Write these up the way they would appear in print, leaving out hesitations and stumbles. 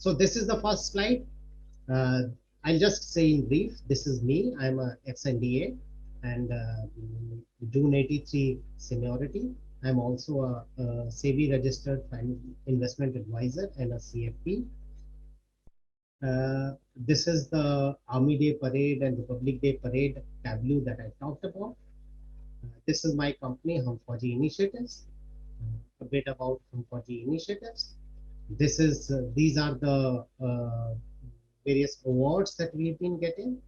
So this is the first slide. Uh, I'll just say in brief, this is me. I'm a ex-NDA and June 83 seniority. I'm also a SEBI registered investment advisor and a CFP. This is the Army Day Parade and Republic Day Parade tableau that I talked about. This is my company, Hum Fauji Initiatives. A bit about Hum Fauji Initiatives. These are the various awards that we've been getting.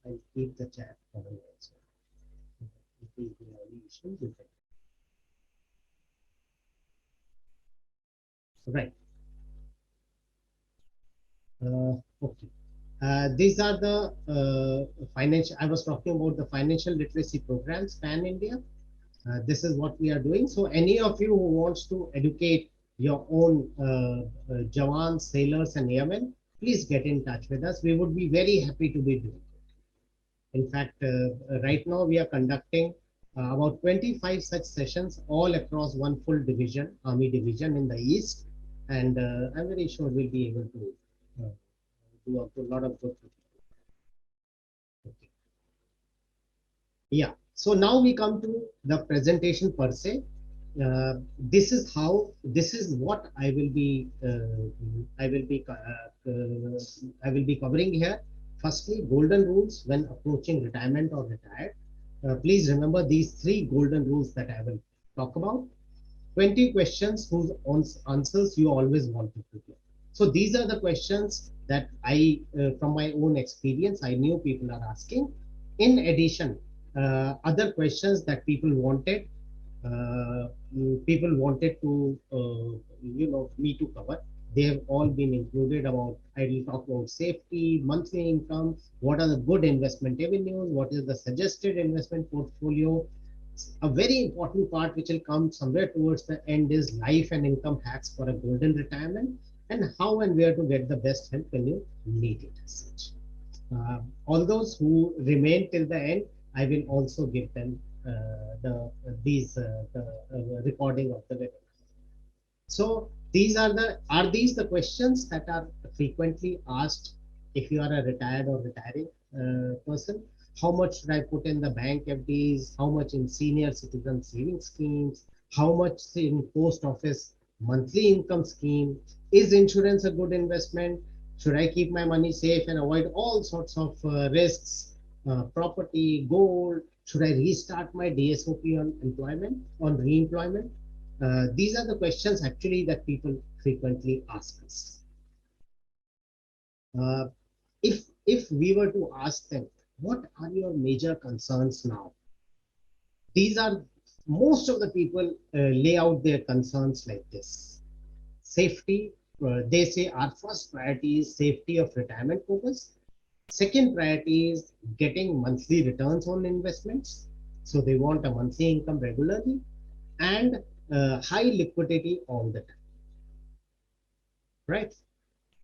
I'll keep the chat going as well. If there are any issues, you can. Right. Okay. These are the financial. I was talking about the financial literacy programs pan India. This is what we are doing. So any of you who wants to educate your own Jawans, sailors, and airmen, please get in touch with us. We would be very happy to be doing it. In fact, right now we are conducting about 25 such sessions all across one full division, Army division in the East. And I'm very sure we'll be able to do a lot of good. Okay. Yeah. So now we come to the presentation per se. This is how. This is what I will be. I will be covering here. Firstly, golden rules when approaching retirement or retired. Please remember these three golden rules that I will talk about. 20 questions whose answers you always wanted to get. So these are the questions that from my own experience, I knew people are asking. In addition, other questions that uh, people wanted to, me to cover. They have all been included about, I will talk about safety, monthly income, what are the good investment avenues, what is the suggested investment portfolio. A very important part which will come somewhere towards the end is life and income hacks for a golden retirement and how and where to get the best help when you need it as such. All those who remain till the end, I will also give them the recording of the webinar. So these the questions that are frequently asked if you are a retired or retiring person? How much should I put in the bank FDs? How much in senior citizen saving schemes? How much in post office monthly income scheme? Is insurance a good investment? Should I keep my money safe and avoid all sorts of risks? Property, gold? Should I restart my DSOP on employment, on re-employment? These are the questions actually that people frequently ask us. Uh, if we were to ask them, what are your major concerns now? These are most of the people lay out their concerns like this. Safety, they say our first priority is safety of retirement purpose. Second priority is getting monthly returns on investments. So they want a monthly income regularly and high liquidity all the time, right?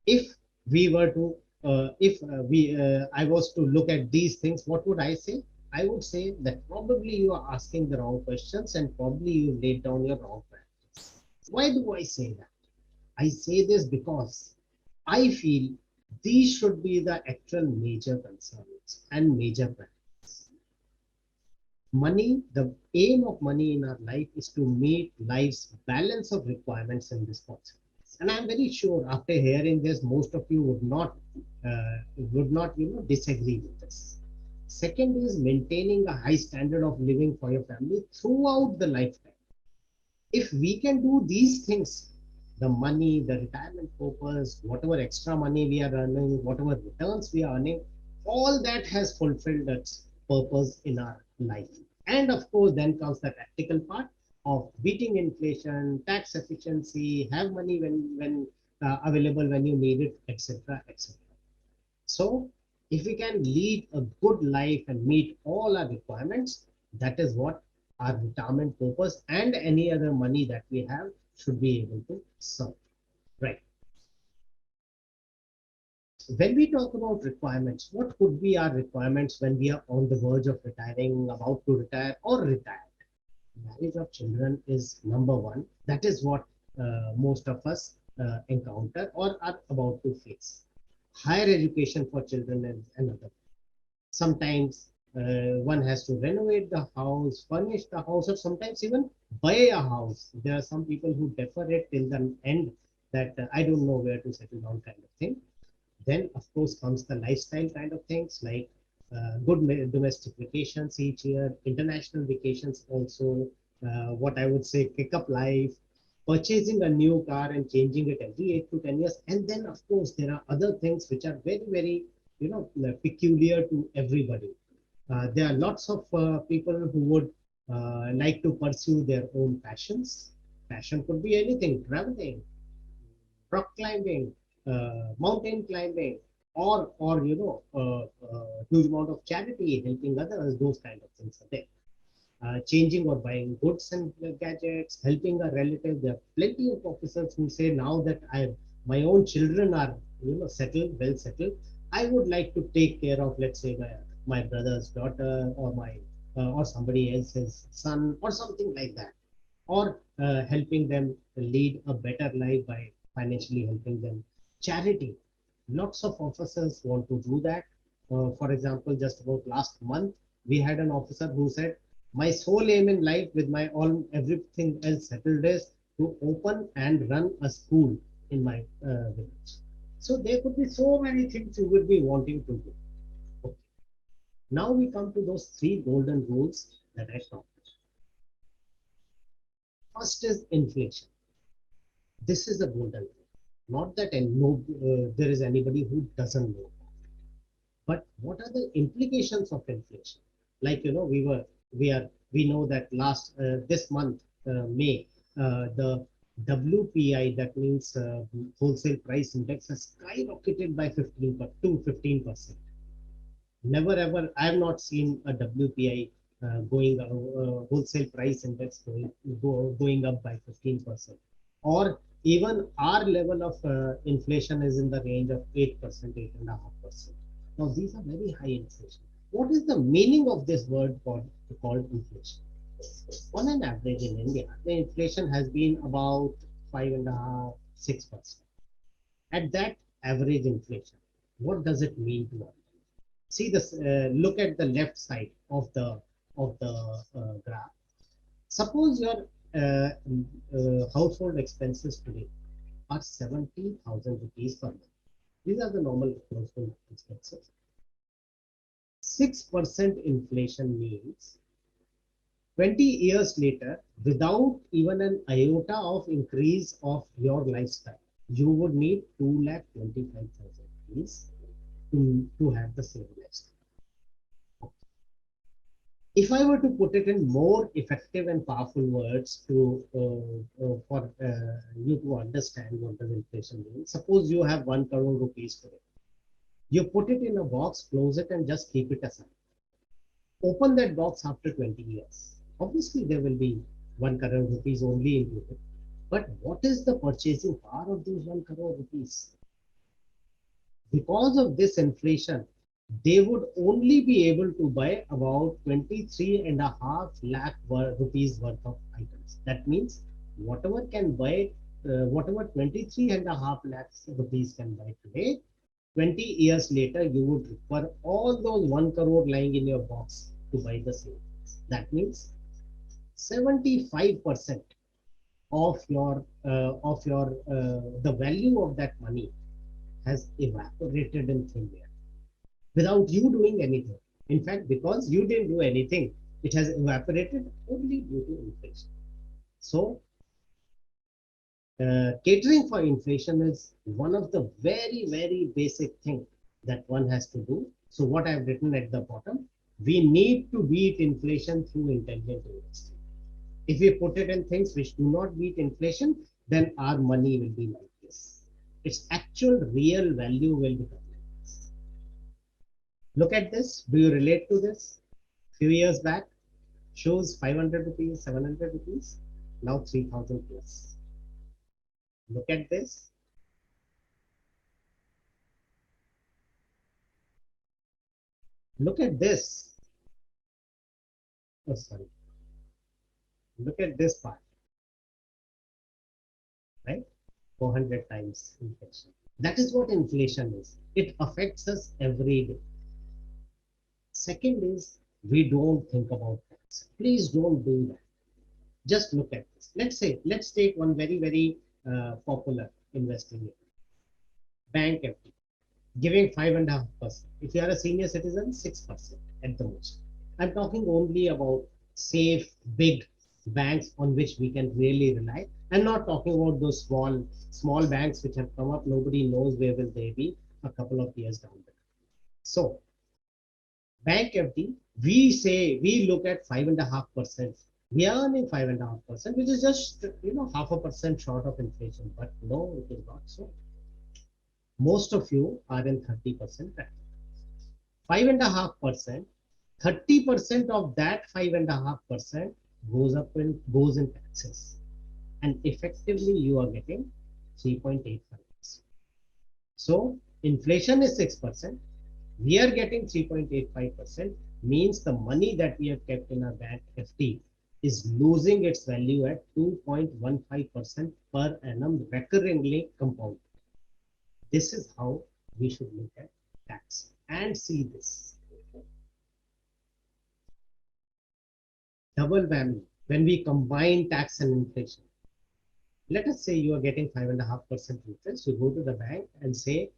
If we were to if we I was to look at these things, what would I say? I would say that probably you are asking the wrong questions and probably you laid down your wrong practice. Why do I say that? I say this because I feel these should be the actual major concerns and major practice. Money, the aim of money in our life is to meet life's balance of requirements and responsibilities. And I'm very sure after hearing this, most of you would not disagree with this. Second is maintaining a high standard of living for your family throughout the lifetime. If we can do these things, the money, the retirement purpose, whatever extra money we are earning, whatever returns we are earning, all that has fulfilled its purpose in our life. And of course, then comes the tactical part of beating inflation, tax efficiency, have money when available when you need it, etc., etc. So, if we can lead a good life and meet all our requirements, that is what our retirement purpose and any other money that we have should be able to serve. Right. When we talk about requirements, what could be our requirements when we are on the verge of retiring, about to retire, or retired? Marriage of children is number one. That is what most of us encounter or are about to face. Higher education for children is another. Sometimes one has to renovate the house, furnish the house, or sometimes even buy a house. There are some people who defer it till the end, that I don't know where to settle down kind of thing. Then, of course, comes the lifestyle kind of things, like good domestic vacations each year, international vacations also, what I would say, pick up life, purchasing a new car and changing it every 8 to 10 years. And then, of course, there are other things which are very, very, peculiar to everybody. There are lots of people who would like to pursue their own passions. Passion could be anything: traveling, rock climbing, mountain climbing, or huge amount of charity, helping others. Those kind of things are there. Changing or buying goods and gadgets, helping a relative. There are plenty of officers who say, now that my own children are settled, well settled, I would like to take care of, let's say, my brother's daughter, or my or somebody else's son, or something like that, or helping them lead a better life by financially helping them. Charity. Lots of officers want to do that. For example, just about last month, we had an officer who said, my sole aim in life, with my all everything else settled, is to open and run a school in my village. So there could be so many things you would be wanting to do. Okay. Now we come to those three golden rules that I talked about. First is inflation. This is a golden rule. Not that there is anybody who doesn't know, but what are the implications of inflation? Like, we know that last this month, May, the WPI, that means wholesale price index, has skyrocketed by 15%. Never ever, I have not seen a WPI wholesale price index going up by 15%. Or even our level of inflation is in the range of 8%, 8.5%. Now, these are very high inflation. What is the meaning of this word called inflation? On an average in India, the inflation has been about 5.5%, 6%. At that average inflation, what does it mean to us? See this. Look at the left side of the graph. Suppose your household expenses today are 70,000 rupees per month. These are the normal household expenses. 6% inflation means 20 years later, without even an iota of increase of your lifestyle, you would need 2,25,000 rupees to have the same lifestyle. If I were to put it in more effective and powerful words for you to understand what does inflation mean, suppose you have 1 crore rupees today. You put it in a box, close it, and just keep it aside. Open that box after 20 years. Obviously, there will be 1 crore rupees only included. But what is the purchasing power of these 1 crore rupees? Because of this inflation, they would only be able to buy about 23.5 lakh rupees worth of items. That means whatever can buy, whatever 23.5 lakhs rupees can buy today, 20 years later, you would require all those 1 crore lying in your box to buy the same things. That means 75% of your the value of that money has evaporated in thin air without you doing anything. In fact, because you didn't do anything, it has evaporated only due to inflation. So, catering for inflation is one of the very, very basic things that one has to do. So, what I've written at the bottom, we need to beat inflation through intelligent investing. If we put it in things which do not beat inflation, then our money will be like this. Its actual real value will become like this. Look at this. Do you relate to this? Few years back, shows 500 rupees, 700 rupees, now 3,000 plus. Look at this. Look at this. Oh, sorry. Look at this part, right? 400 times inflation. That is what inflation is. It affects us every day. Second is we don't think about tax. Please don't do that. Just look at this. Let's take one very popular investing bank FD, giving 5.5%. If you are a senior citizen, 6% at the most. I'm talking only about safe, big banks on which we can really rely. I'm not talking about those small banks which have come up. Nobody knows where will they be a couple of years down the line. So bank FD, we say we look at 5.5%. We are earning 5.5%, which is just 0.5% short of inflation. But no, it is not so. Most of you are in 30% bracket. 5.5%, 30% of that 5.5% goes in taxes, and effectively you are getting 3.85%. So inflation is 6%. We are getting 3.85%, means the money that we have kept in our bank FD is losing its value at 2.15% per annum recurringly compound. This is how we should look at tax and see this. Double whammy when we combine tax and inflation. Let us say you are getting 5.5% interest. You go to the bank and say,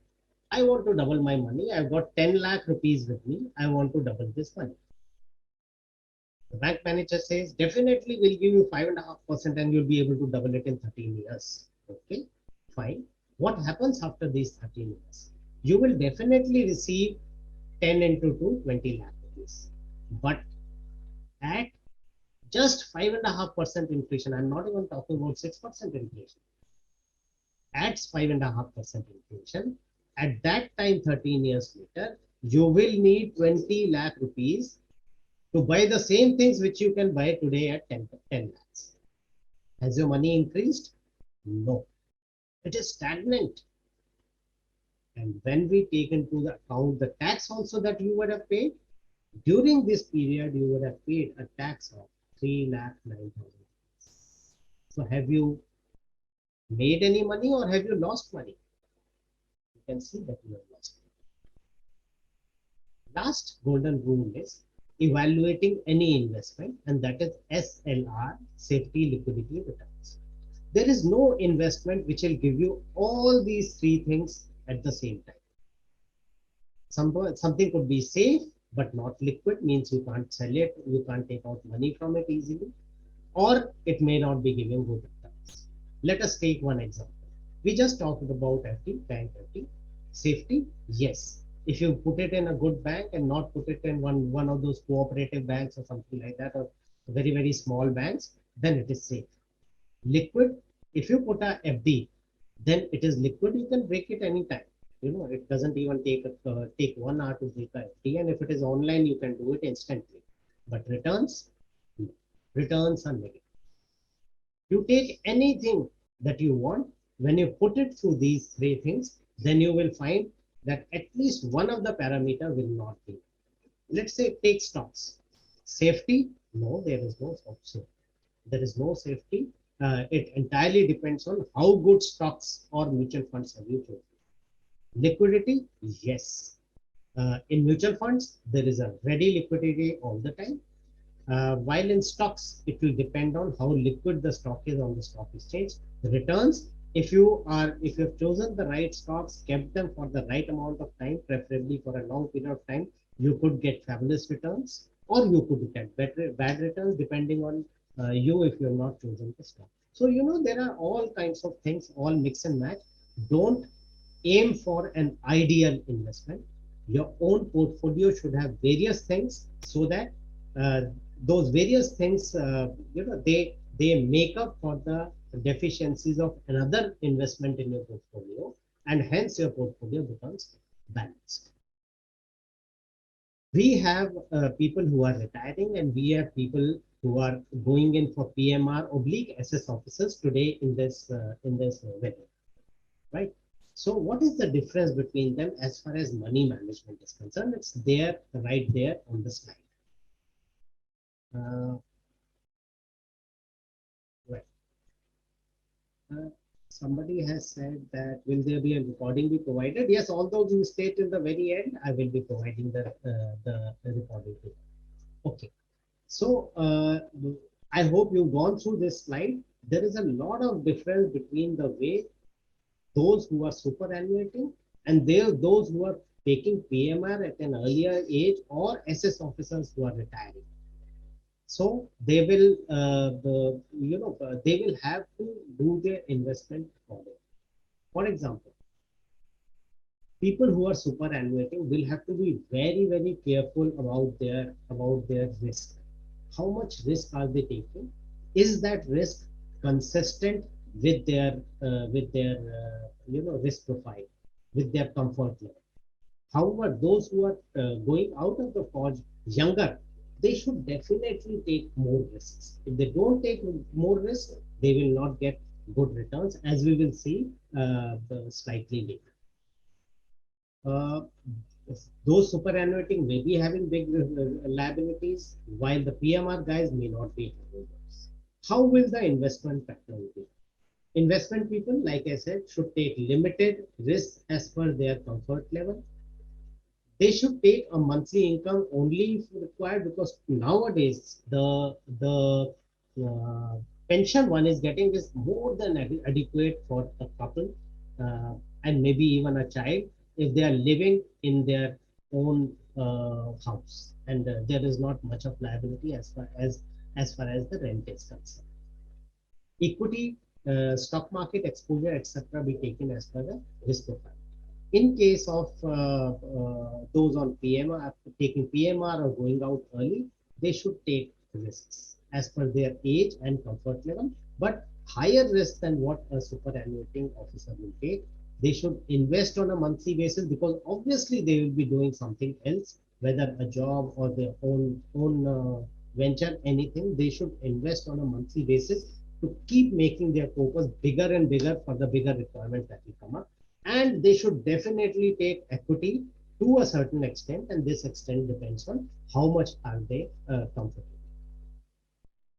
I want to double my money. I've got 10 lakh rupees with me. I want to double this money. The bank manager says, definitely we'll give you 5.5% and you'll be able to double it in 13 years. Okay, fine. What happens after these 13 years? You will definitely receive 10 into 2, 20 lakh rupees. But at just 5.5% inflation, I'm not even talking about 6% inflation. At 5.5% inflation, at that time, 13 years later, you will need 20 lakh rupees to buy the same things which you can buy today at 10 lakhs. Has your money increased? No. It is stagnant. And when we take into the account the tax also that you would have paid, during this period, you would have paid a tax of 3,09,000. So have you made any money or have you lost money? You can see that you have lost money. Last golden rule is evaluating any investment, and that is SLR, safety, liquidity, returns. There is no investment which will give you all these three things at the same time. Something could be safe but not liquid, means you can't sell it, you can't take out money from it easily, or it may not be giving good returns. Let us take one example. We just talked about FD, bank FD. Safety, yes. If you put it in a good bank and not put it in one of those cooperative banks or something like that, or very small banks, then it is safe. Liquid, if you put a FD, then it is liquid. You can break it anytime. It doesn't even take 1 hour to break a FD, and if it is online, you can do it instantly. But returns, no. Returns are negative. You take anything that you want, when you put it through these three things, then you will find that at least one of the parameter will not be. Let's say take stocks. Safety, no, there is no option. There is no safety. It entirely depends on how good stocks or mutual funds have you chosen. Liquidity, yes. In mutual funds, there is a ready liquidity all the time. While in stocks, it will depend on how liquid the stock is on the stock exchange. The returns, if you have chosen the right stocks, kept them for the right amount of time, preferably for a long period of time, you could get fabulous returns, or you could get bad returns depending on you if you have not chosen the stock. So there are all kinds of things, all mix and match. Don't aim for an ideal investment. Your own portfolio should have various things, so that uh, those various things, they make up for the deficiencies of another investment in your portfolio, and hence your portfolio becomes balanced. We have people who are retiring, and we have people who are going in for PMR oblique SS officers today in this webinar, right? So what is the difference between them as far as money management is concerned? It's there, right there on the slide. Uh, right. Uh, Somebody has said that will there be a recording be provided? Yes, although you state in the very end, I will be providing the recording. Okay. So I hope you've gone through this slide. There is a lot of difference between the way those who are superannuating and those who are taking PMR at an earlier age or SS officers who are retiring. So they will, they will have to do their investment accordingly. For example, people who are superannuating will have to be very, very careful about their risk. How much risk are they taking? Is that risk consistent with their risk profile, with their comfort level? However, those who are going out of the forge younger, they should definitely take more risks. If they don't take more risks, they will not get good returns, as we will see slightly later. Those superannuating may be having big liabilities, while the PMR guys may not be having those. How will the investment pattern be? Investment people, like I said, should take limited risks as per their comfort level. They should take a monthly income only if required, because nowadays the pension one is getting is more than adequate for a couple, and maybe even a child if they are living in their own house, and there is not much of liability as far as the rent is concerned. Equity, stock market exposure, etc., be taken as per the risk profile. In case of those on PMR, taking PMR or going out early, they should take risks as per their age and comfort level, but higher risk than what a superannuating officer will take. They should invest on a monthly basis, because obviously they will be doing something else, whether a job or their own venture, anything. They should invest on a monthly basis to keep making their corpus bigger and bigger for the bigger requirements that will come up. And they should definitely take equity to a certain extent, and this extent depends on how much are they comfortable.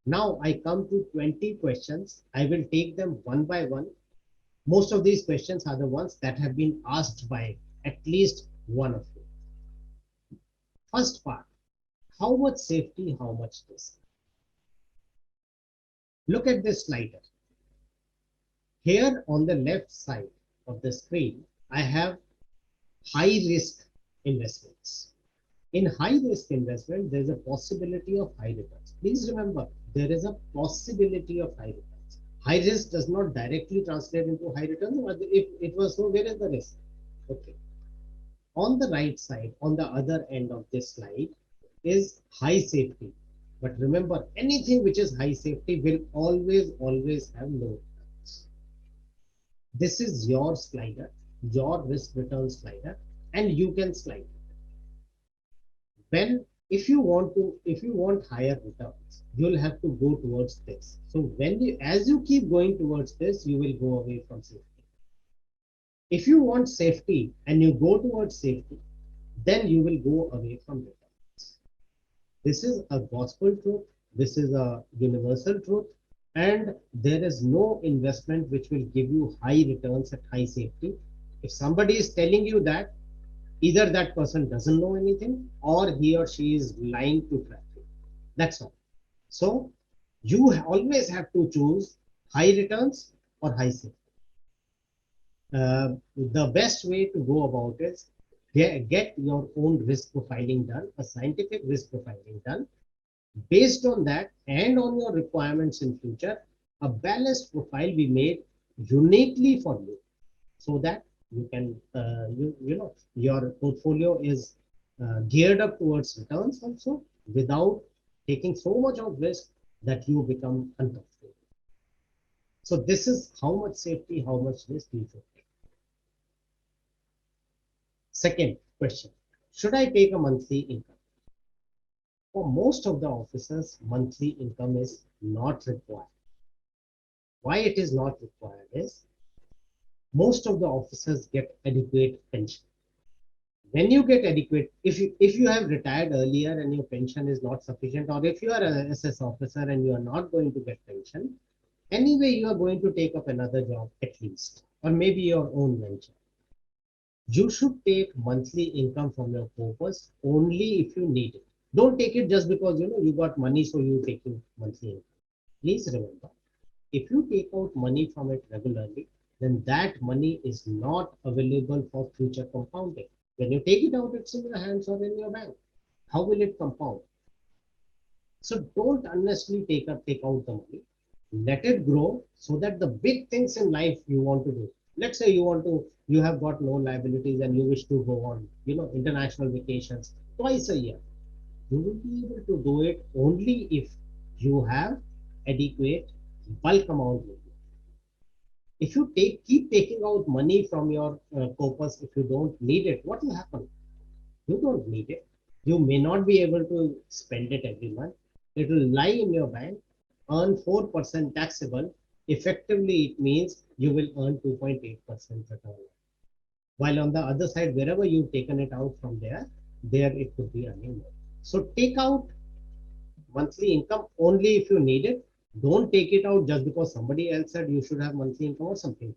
Now I come to 20 questions. I will take them one by one. Most of these questions are the ones that have been asked by at least one of you. First part: how much safety, how much risk? Look at this slider. Here on the left side of the screen, I have high risk investments. In high risk investment, there is a possibility of high returns. Please remember, there is a possibility of high returns. High risk does not directly translate into high returns. But if it was so, where is the risk? Okay. On the right side, on the other end of this slide, is high safety. But remember, anything which is high safety will always have low returns. This is your slider, your risk return slider, and you can slide it. When if you want higher returns, you'll have to go towards this. So as you keep going towards this, you will go away from safety. If you want safety and you go towards safety, then you will go away from returns. This is a gospel truth. This is a universal truth. And there is no investment which will give you high returns at high safety. If somebody is telling you that, either that person doesn't know anything, or he or she is lying to trap you. That's all. So you always have to choose high returns or high safety. The best way to go about is get your own risk profiling done, a scientific risk profiling done. Based on that and on your requirements in future, a balanced profile be made uniquely for you, so that you can your portfolio is geared up towards returns also, without taking so much of risk that you become uncomfortable. So this is how much safety, how much risk you should take. Second question: should I take a monthly income? For most of the officers, monthly income is not required. Why it is not required is, Most of the officers get adequate pension. When you get adequate, if you have retired earlier and your pension is not sufficient, or if you are an SS officer and you are not going to get pension, anyway you are going to take up another job at least, or maybe your own venture. You should take monthly income from your purpose only if you need it. Don't take it just because you got money, so you're taking monthly income. Please remember, if you take out money from it regularly, then that money is not available for future compounding. When you take it out, it's in your hands or in your bank. How will it compound? So don't unnecessarily take out the money. Let it grow so that the big things in life you want to do. Let's say you have got no liabilities and you wish to go on, international vacations twice a year. You will be able to do it only if you have adequate bulk amount with you. If you keep taking out money from your corpus, if you don't need it, what will happen? You don't need it. You may not be able to spend it every month. It will lie in your bank, earn 4% taxable. Effectively, it means you will earn 2.8% return. While on the other side, wherever you've taken it out from there it could be earning more. So take out monthly income only if you need it. Don't take it out just because somebody else said you should have monthly income or something.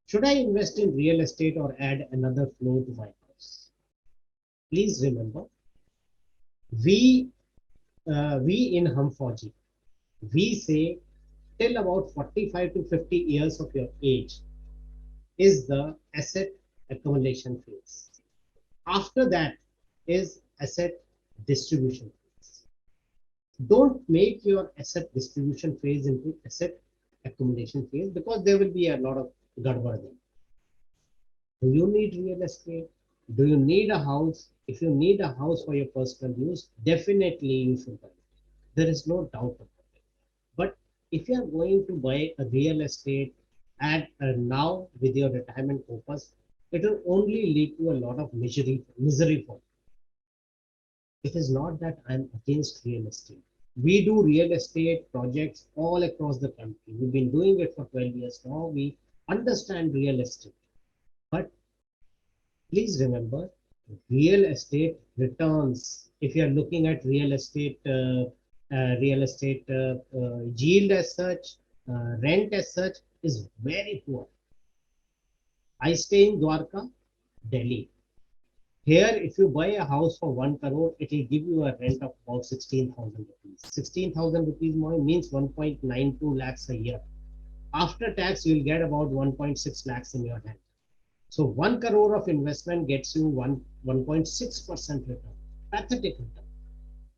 Should I invest in real estate or add another floor to my house? Please remember, we we in Hum Fauji, we say till about 45 to 50 years of your age is the asset accumulation phase. After that is asset distribution phase. Don't make your asset distribution phase into asset accumulation phase, because there will be a lot of gadbad then. Do you need real estate? Do you need a house? If you need a house for your personal use, definitely you should buy it. There is no doubt about it. But if you are going to buy a real estate at now with your retirement purpose, it will only lead to a lot of misery for you. It is not that I'm against real estate. We do real estate projects all across the country. We've been doing it for 12 years now. We understand real estate. But please remember, real estate returns, if you are looking at yield as such, rent as such, is very poor. I stay in Dwarka, Delhi. Here, if you buy a house for 1 crore, it will give you a rent of about 16,000 rupees. 16,000 rupees means 1.92 lakhs a year. After tax, you will get about 1.6 lakhs in your hand. So 1 crore of investment gets you 1.6% return. Pathetic return.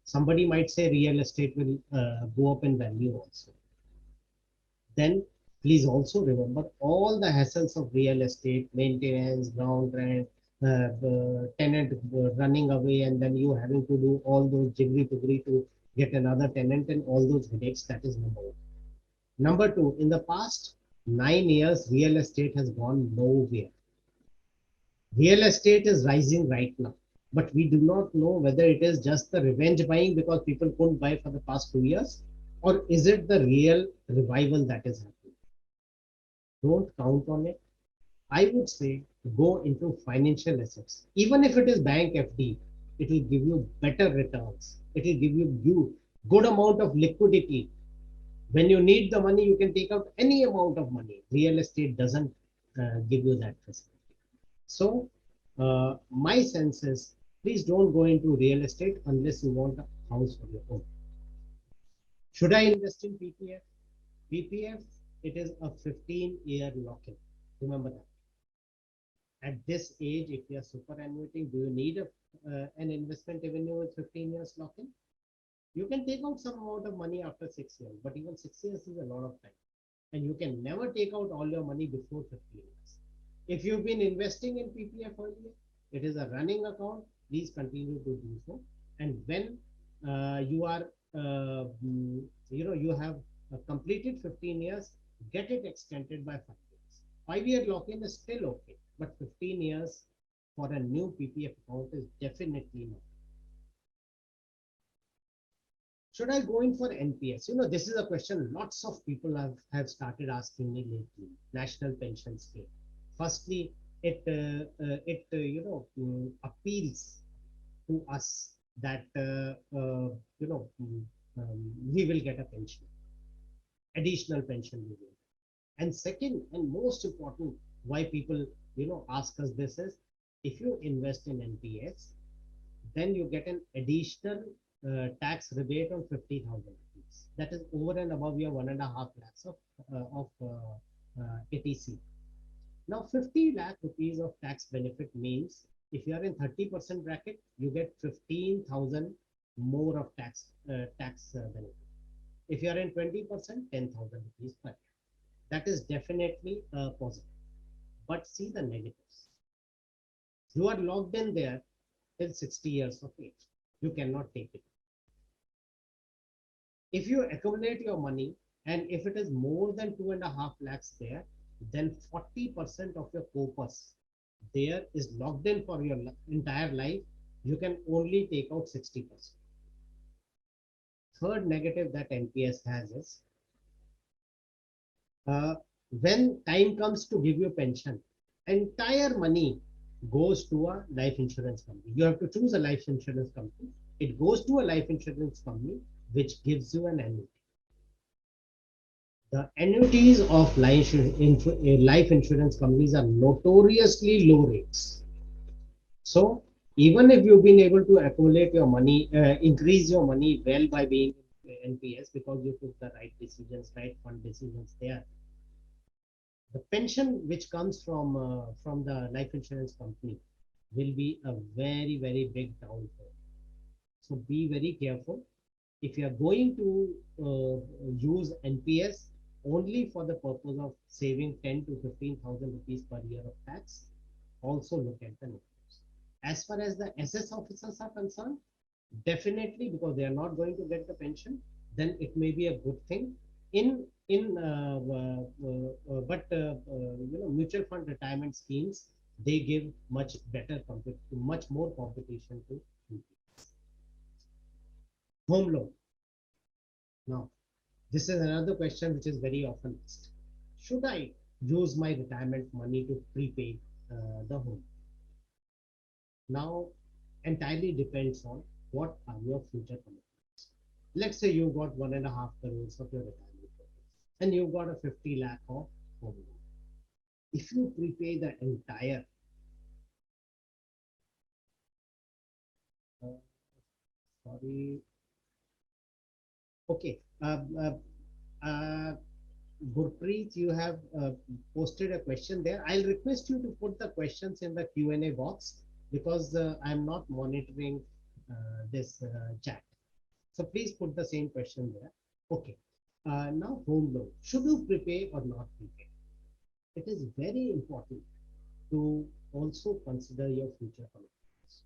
Somebody might say real estate will go up in value also. Then please also remember all the hassles of real estate, maintenance, ground rent, tenant running away, and then you having to do all those jiggly to get another tenant and all those headaches. That is number one. Number two, in the past 9 years, real estate has gone nowhere. Real estate is rising right now, but we do not know whether it is just the revenge buying because people couldn't buy for the past 2 years, or is it the real revival that is happening. Don't count on it. I would say go into financial assets. Even if it is bank FD, it will give you better returns. It will give you good amount of liquidity. When you need the money, you can take out any amount of money. Real estate doesn't give you that facility. So my sense is, please don't go into real estate unless you want a house of your own. Should I invest in PPF? PPF, it is a 15-year lock-in. Remember that. At this age, if you are superannuating, do you need an investment revenue with 15 years lock-in? You can take out some amount of money after 6 years, but even 6 years is a lot of time. And you can never take out all your money before 15 years. If you've been investing in PPF earlier, it is a running account. Please continue to do so. And when you are, you have completed 15 years, get it extended by 5 years. 5-year lock-in is still okay, but 15 years for a new PPF account is definitely not. Should I go in for NPS? This is a question lots of people have started asking me lately. National pension scheme. Firstly, it appeals to us that we will get a pension, additional pension we will. And second, and most important, why people ask us this is, if you invest in NPS, then you get an additional tax rebate on 50,000 rupees. That is over and above your 1.5 lakhs of ATC. Now, 50 lakh rupees of tax benefit means if you are in 30% bracket, you get 15,000 more of tax benefit. If you are in 20%, 10,000 rupees per year. That is definitely positive. But see the negatives. You are locked in there till 60 years of age. You cannot take it. If you accumulate your money, and if it is more than 2.5 lakhs there, then 40% of your corpus there is locked in for your entire life. You can only take out 60%. Third negative that NPS has is, when time comes to give you pension, entire money goes to a life insurance company. You have to choose a life insurance company. It goes to a life insurance company which gives you an annuity. The annuities of life insurance companies are notoriously low rates. So even if you've been able to accumulate your money, increase your money well by being NPS because you took the right decisions, right fund decisions there, the pension which comes from the life insurance company will be a very, very big downfall. So be very careful. If you are going to use NPS only for the purpose of saving 10 to 15,000 rupees per year of tax, also look at the numbers. As far as the SS officers are concerned, definitely, because they are not going to get the pension, then it may be a good thing. But mutual fund retirement schemes, they give much more competition to home loan. Now, this is another question which is very often asked. Should I use my retirement money to prepay the home? Now, entirely depends on what are your future commitments. Let's say you got 1.5 crores of your retirement and you've got a 50 lakh of home loan. If you prepay the entire, sorry, okay, Gurpreet, you have posted a question there. I'll request you to put the questions in the Q&A box because I'm not monitoring this chat. So please put the same question there. Okay. Now home loan. Should you prepay or not prepay? It is very important to also consider your future commitments.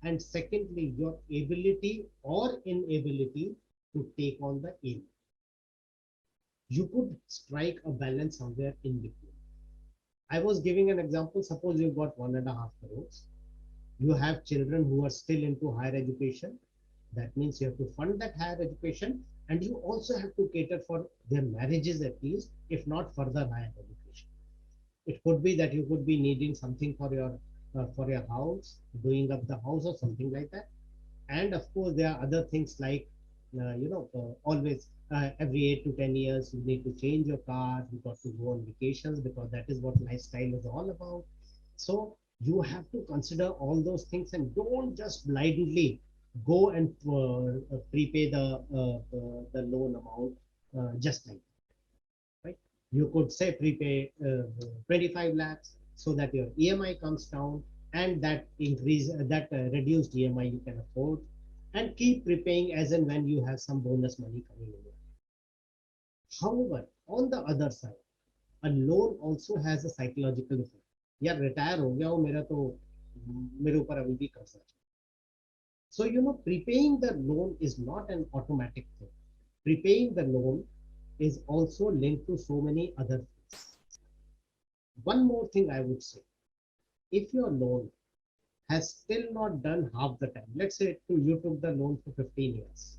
And secondly, your ability or inability to take on the aim. You could strike a balance somewhere in between. I was giving an example. Suppose you've got 1.5 crores. You have children who are still into higher education. That means you have to fund that higher education, and you also have to cater for their marriages at least, if not further higher education. It could be that you could be needing something for your house, doing up the house or something like that. And of course, there are other things like, always every 8 to 10 years, you need to change your car. You got to go on vacations because that is what lifestyle is all about. So you have to consider all those things and don't just blindly go and prepay the loan amount just like that, right? You could say prepay 25 lakhs so that your EMI comes down, and that reduced EMI you can afford, and keep prepaying as and when you have some bonus money coming in. However, on the other side, a loan also has a psychological effect. यार retire हो गया हूँ, मेरे ऊपर अभी भी कर्जा है. So prepaying the loan is not an automatic thing. Prepaying the loan is also linked to so many other things. One more thing I would say, if your loan has still not done half the time, let's say you took the loan for 15 years,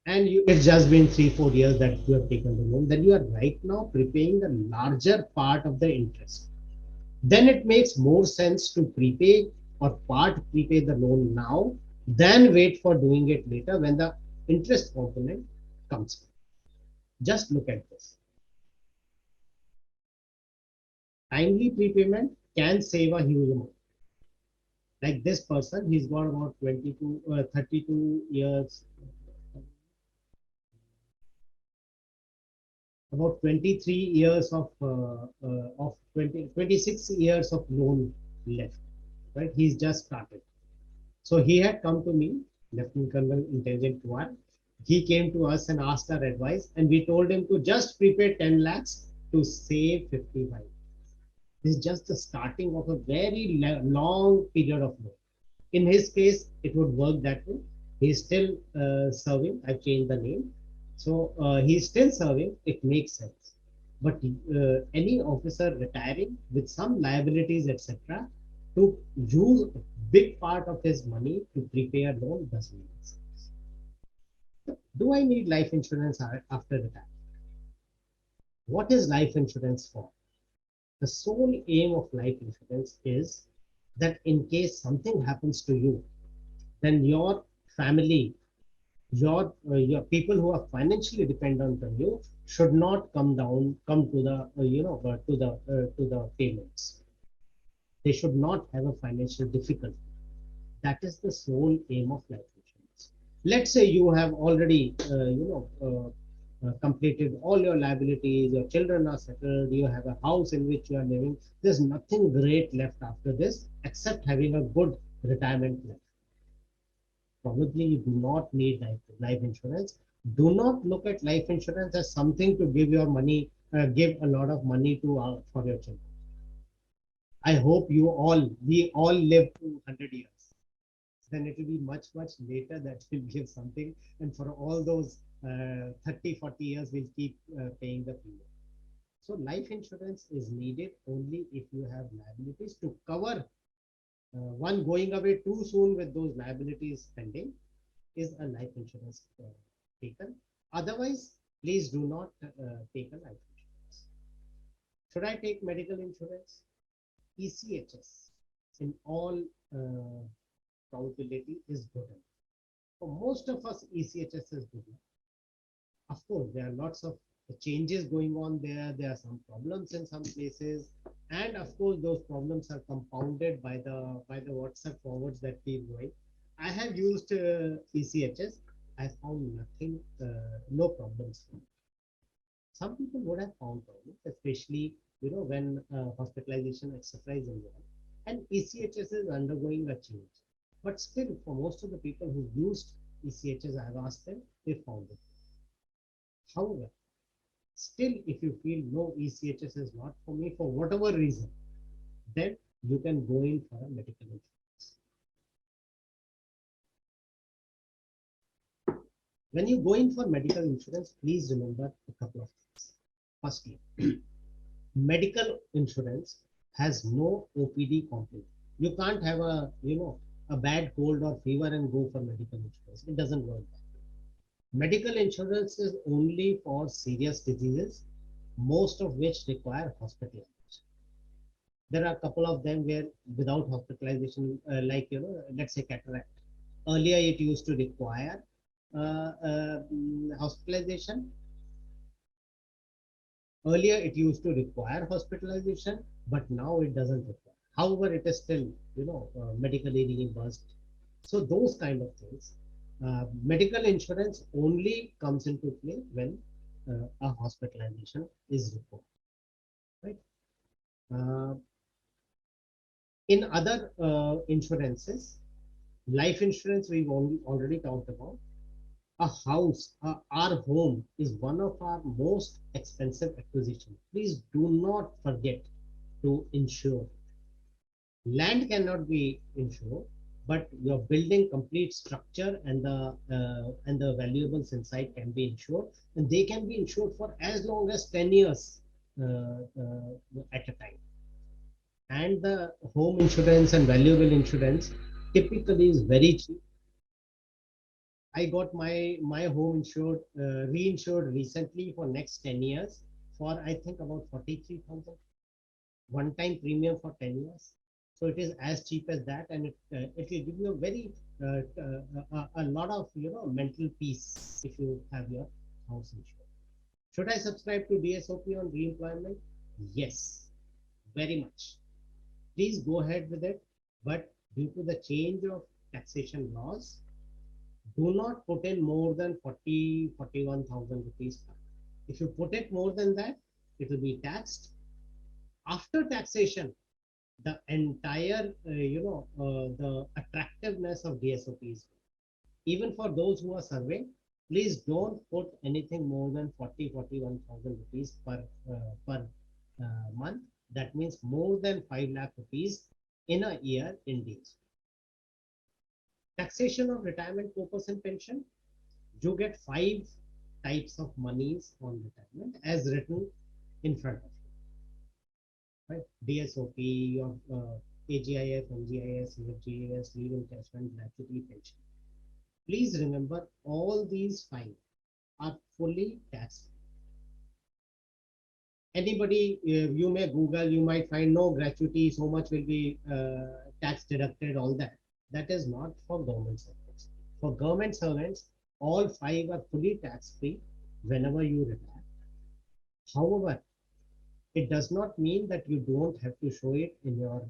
and it's just been 3 4 years that you have taken the loan, then you are right now prepaying the larger part of the interest. Then it makes more sense to prepay or part prepay the loan now than wait for doing it later when the interest component comes. Just look at this. Timely prepayment can save a huge amount. Like this person, he's got about 22, 32 years, about 23 years of 26 years of loan left, right? He's just started. So he had come to me, Lieutenant Colonel Intelligent One. He came to us and asked our advice, and we told him to just prepare 10 lakhs to save 55. This is just the starting of a very long period of loan. In his case, it would work that way. He's still serving. I've changed the name. So he's still serving. It makes sense. But any officer retiring with some liabilities, etc., to use a big part of his money to prepay a loan doesn't make sense. Do I need life insurance after retirement? What is life insurance for? The sole aim of life insurance is that in case something happens to you, then your family, your people who are financially dependent on you should not come to the to the payments. They should not have a financial difficulty. That is the sole aim of life insurance. Let's say you have already completed all your liabilities, your children are settled, you have a house in which you are living. There's nothing great left after this except having a good retirement life. Probably you do not need life insurance. Do not look at life insurance as something to give your money, give a lot of money to for your children. I hope we all live to 100 years. Then it will be much, much later that will give something. And for all those 30, 40 years, we'll keep paying the premium. So life insurance is needed only if you have liabilities to cover one going away too soon with those liabilities pending is a life insurance taken. Otherwise, please do not take a life insurance. Should I take medical insurance? ECHS in all probability is good enough. For most of us, ECHS is good enough. Of course, there are lots of changes going on there. There are some problems in some places, and of course, those problems are compounded by the WhatsApp forwards that keep going. I have used ECHS. I found nothing, no problems. Some people would have found problems, especially when hospitalization exercise involved, and ECHS is undergoing a change. But still, for most of the people who used ECHS, I have asked them, they found it. However, still, if you feel no, ECHS is not for me for whatever reason, then you can go in for a medical insurance. When you go in for medical insurance, please remember a couple of things. Firstly, medical insurance has no OPD component. You can't have a bad cold or fever and go for medical insurance. It doesn't work that way. Medical insurance is only for serious diseases, most of which require hospitalization. There are a couple of them where without hospitalization, like let's say cataract. Earlier, it used to require hospitalization. Earlier, it used to require hospitalization, but now it doesn't require. However, it is still, medically reimbursed. So those kind of things, medical insurance only comes into play when a hospitalization is required, right? Uh, in other insurances, life insurance we've already talked about. A house, our home is one of our most expensive acquisitions. Please do not forget to insure. Land cannot be insured, but your building complete structure and the valuables inside can be insured, and they can be insured for as long as 10 years at a time. And the home insurance and valuable insurance typically is very cheap. I got my home insured, reinsured recently for next 10 years for I think about 43,000 one time premium for 10 years. So it is as cheap as that, and it will give you a very a lot of mental peace if you have your house insured. Should I subscribe to DSOP on reemployment? Yes, very much. Please go ahead with it, but due to the change of taxation laws, do not put in more than 41,000 rupees per annum. If you put it more than that, it will be taxed. After taxation, the entire, the attractiveness of DSOPs. Even for those who are surveying, please don't put anything more than 41,000 rupees per month. That means more than 5 lakh rupees in a year in DSOP. Taxation of retirement purpose and pension. You get 5 types of monies on retirement as written in front of you. Right? DSOP, your AGIF, NGIS, UFGAS, leave encashment, gratuity, pension. Please remember all these 5 are fully tax. Anybody, you may Google, you might find no gratuity, so much will be tax deducted, all that. That is not for government servants. For government servants, all 5 are fully tax free whenever you retire. However, it does not mean that you don't have to show it in your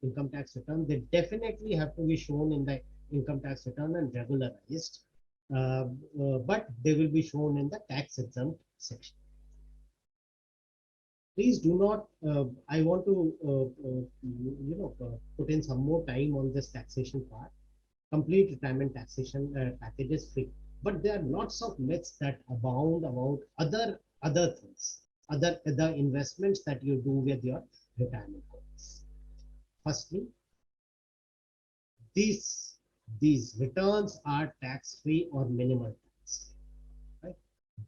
income tax return. They definitely have to be shown in the income tax return and regularized, but they will be shown in the tax exempt section. Please do not, I want to, put in some more time on this taxation part. Complete retirement taxation package is free. But there are lots of myths that abound about other things, other investments that you do with your retirement funds. Firstly, these returns are tax-free or minimal tax. Right?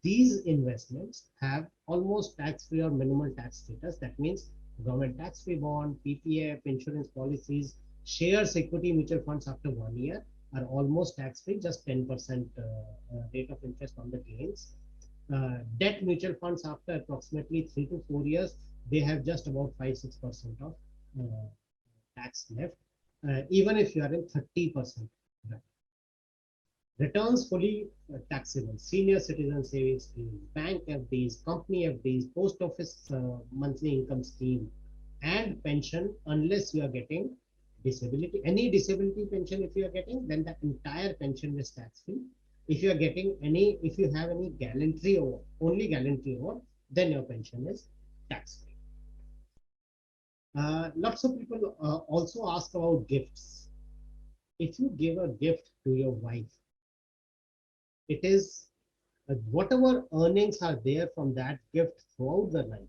These investments have almost tax-free or minimal tax status. That means government tax-free bond, PPF, insurance policies, shares, equity, mutual funds after 1 year are almost tax-free, just 10% rate of interest on the gains. Debt mutual funds after approximately 3 to 4 years, they have just about 5-6% of tax left, even if you are in 30%. Returns fully taxable. Senior citizen savings scheme, bank FDs, company FDs, post office monthly income scheme, and pension, unless you are getting disability. Any disability pension, if you are getting, then the entire pension is tax free. If you are getting any, if you have any gallantry or only gallantry or, then your pension is tax free. Lots of people also ask about gifts. If you give a gift to your wife, it is whatever earnings are there from that gift throughout the life,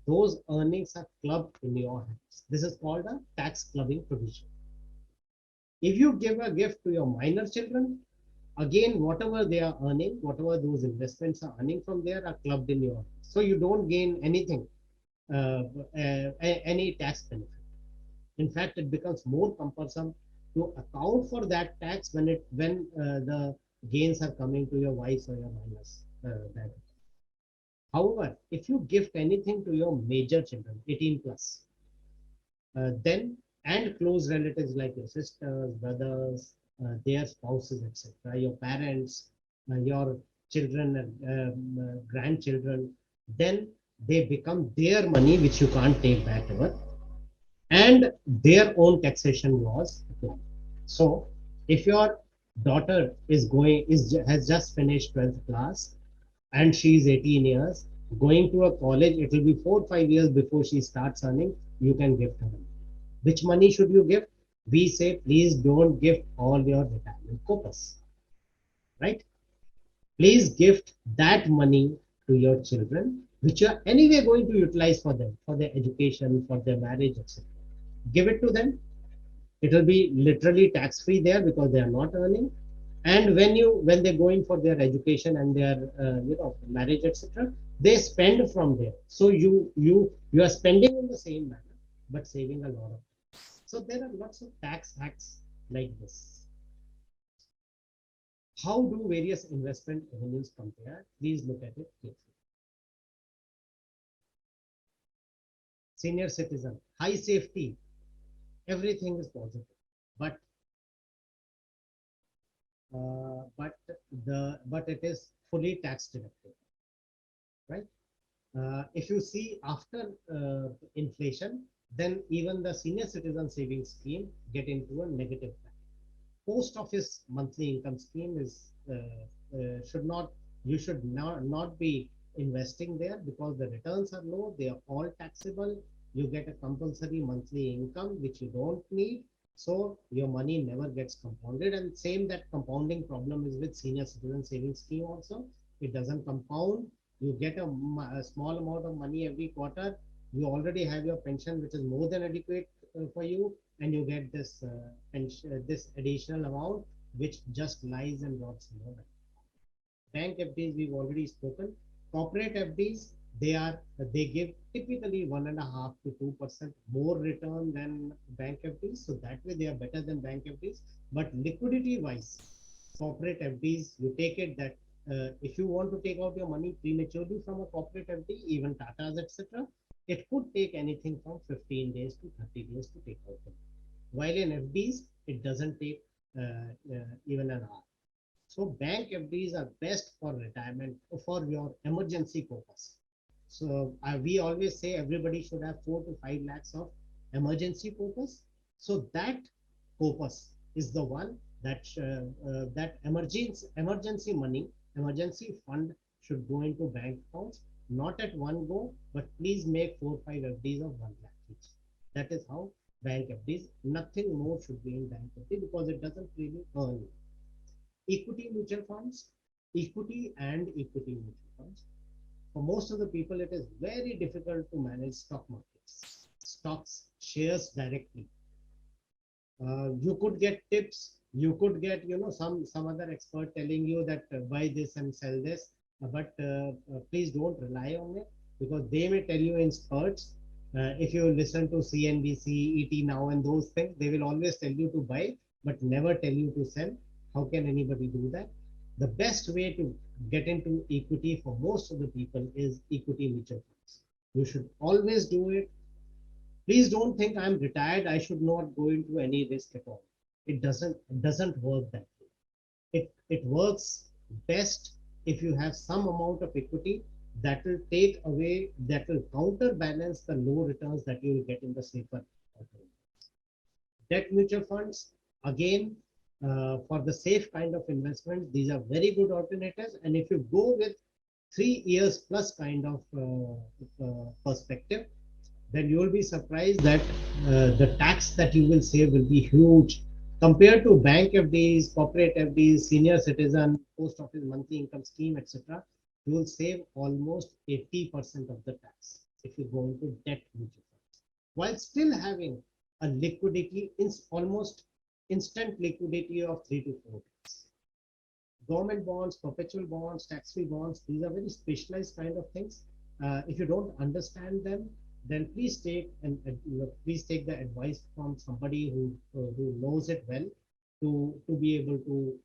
those earnings are clubbed in your hands. This is called a tax clubbing provision. If you give a gift to your minor children, again, whatever they are earning, whatever those investments are earning from there are clubbed in your hands. So you don't gain anything, any tax benefit. In fact, it becomes more cumbersome to account for that tax when the gains are coming to your wife's or your minor's bank. However, if you gift anything to your major children, 18 plus, then and close relatives like your sisters, brothers, their spouses, etc., your parents, your children and grandchildren, then they become their money, which you can't take back ever, and their own taxation laws apply. So, if your daughter has just finished 12th class and she is 18 years, going to a college, it will be 4 or 5 years before she starts earning, you can gift her. Which money should you give? We say, please don't gift all your retirement corpus, right? Please gift that money to your children, which you are anyway going to utilize for them, for their education, for their marriage, etc. Give it to them. It will be literally tax free there because they are not earning. And when they're going for their education and their marriage, etc., they spend from there. So you are spending in the same manner, but saving a lot of. So there are lots of tax hacks like this. How do various investment avenues compare? Please look at it carefully. Senior citizen, high safety, everything is positive, but but it is fully tax deductible, right? If you see after inflation, then even the senior citizen savings scheme get into a negative bracket. Post office monthly income scheme is should not, you should not be investing there because the returns are low, they are all taxable. You get a compulsory monthly income which you don't need, so your money never gets compounded. And same, that compounding problem is with senior citizen savings scheme also. It doesn't compound. You get a small amount of money every quarter. You already have your pension which is more than adequate for you, and you get this pension, this additional amount which just lies and rots in your bank. Bank FDs we've already spoken. Corporate FDs, they give typically 1.5 to 2% more return than bank FDs, so that way they are better than bank FDs. But liquidity wise, corporate FDs, you take it that if you want to take out your money prematurely from a corporate FD, even Tata's, etc., it could take anything from 15 days to 30 days to take out the money. While in FDs, it doesn't take even an hour. So bank FDs are best for retirement, for your emergency purpose. So we always say everybody should have 4 to 5 lakhs of emergency purpose. So that purpose is the one that that emergency money, emergency fund should go into bank accounts, not at one go, but please make 4 5 FDs of 1 lakh each. That is how bank FDs. Nothing more should be in bank FD because it doesn't really earn. Equity mutual funds, equity and equity mutual funds. For most of the people, it is very difficult to manage stock markets, stocks, shares directly. You could get tips, you could get, some other expert telling you that buy this and sell this, but please don't rely on it because they may tell you in spurts. If you listen to CNBC, ET Now, and those things, they will always tell you to buy, but never tell you to sell. How can anybody do that? The best way to get into equity for most of the people is equity mutual funds. You should always do it. Please don't think I'm retired, I should not go into any risk at all. It doesn't work that way. It works best if you have some amount of equity that will take away, that will counterbalance the low returns that you will get in the safer alternatives. Debt mutual funds, again, for the safe kind of investment, these are very good alternatives. And if you go with 3 years plus kind of perspective, then you will be surprised that the tax that you will save will be huge compared to bank FDs, corporate FDs, senior citizen, post office monthly income scheme, etc. You will save almost 80% of the tax if you go into debt mutual funds, while still having a liquidity, almost instant liquidity of 3 to 4 days. Government bonds, perpetual bonds, tax-free bonds, these are very specialized kind of things. If you don't understand them, then please take the advice from somebody who knows it well to be able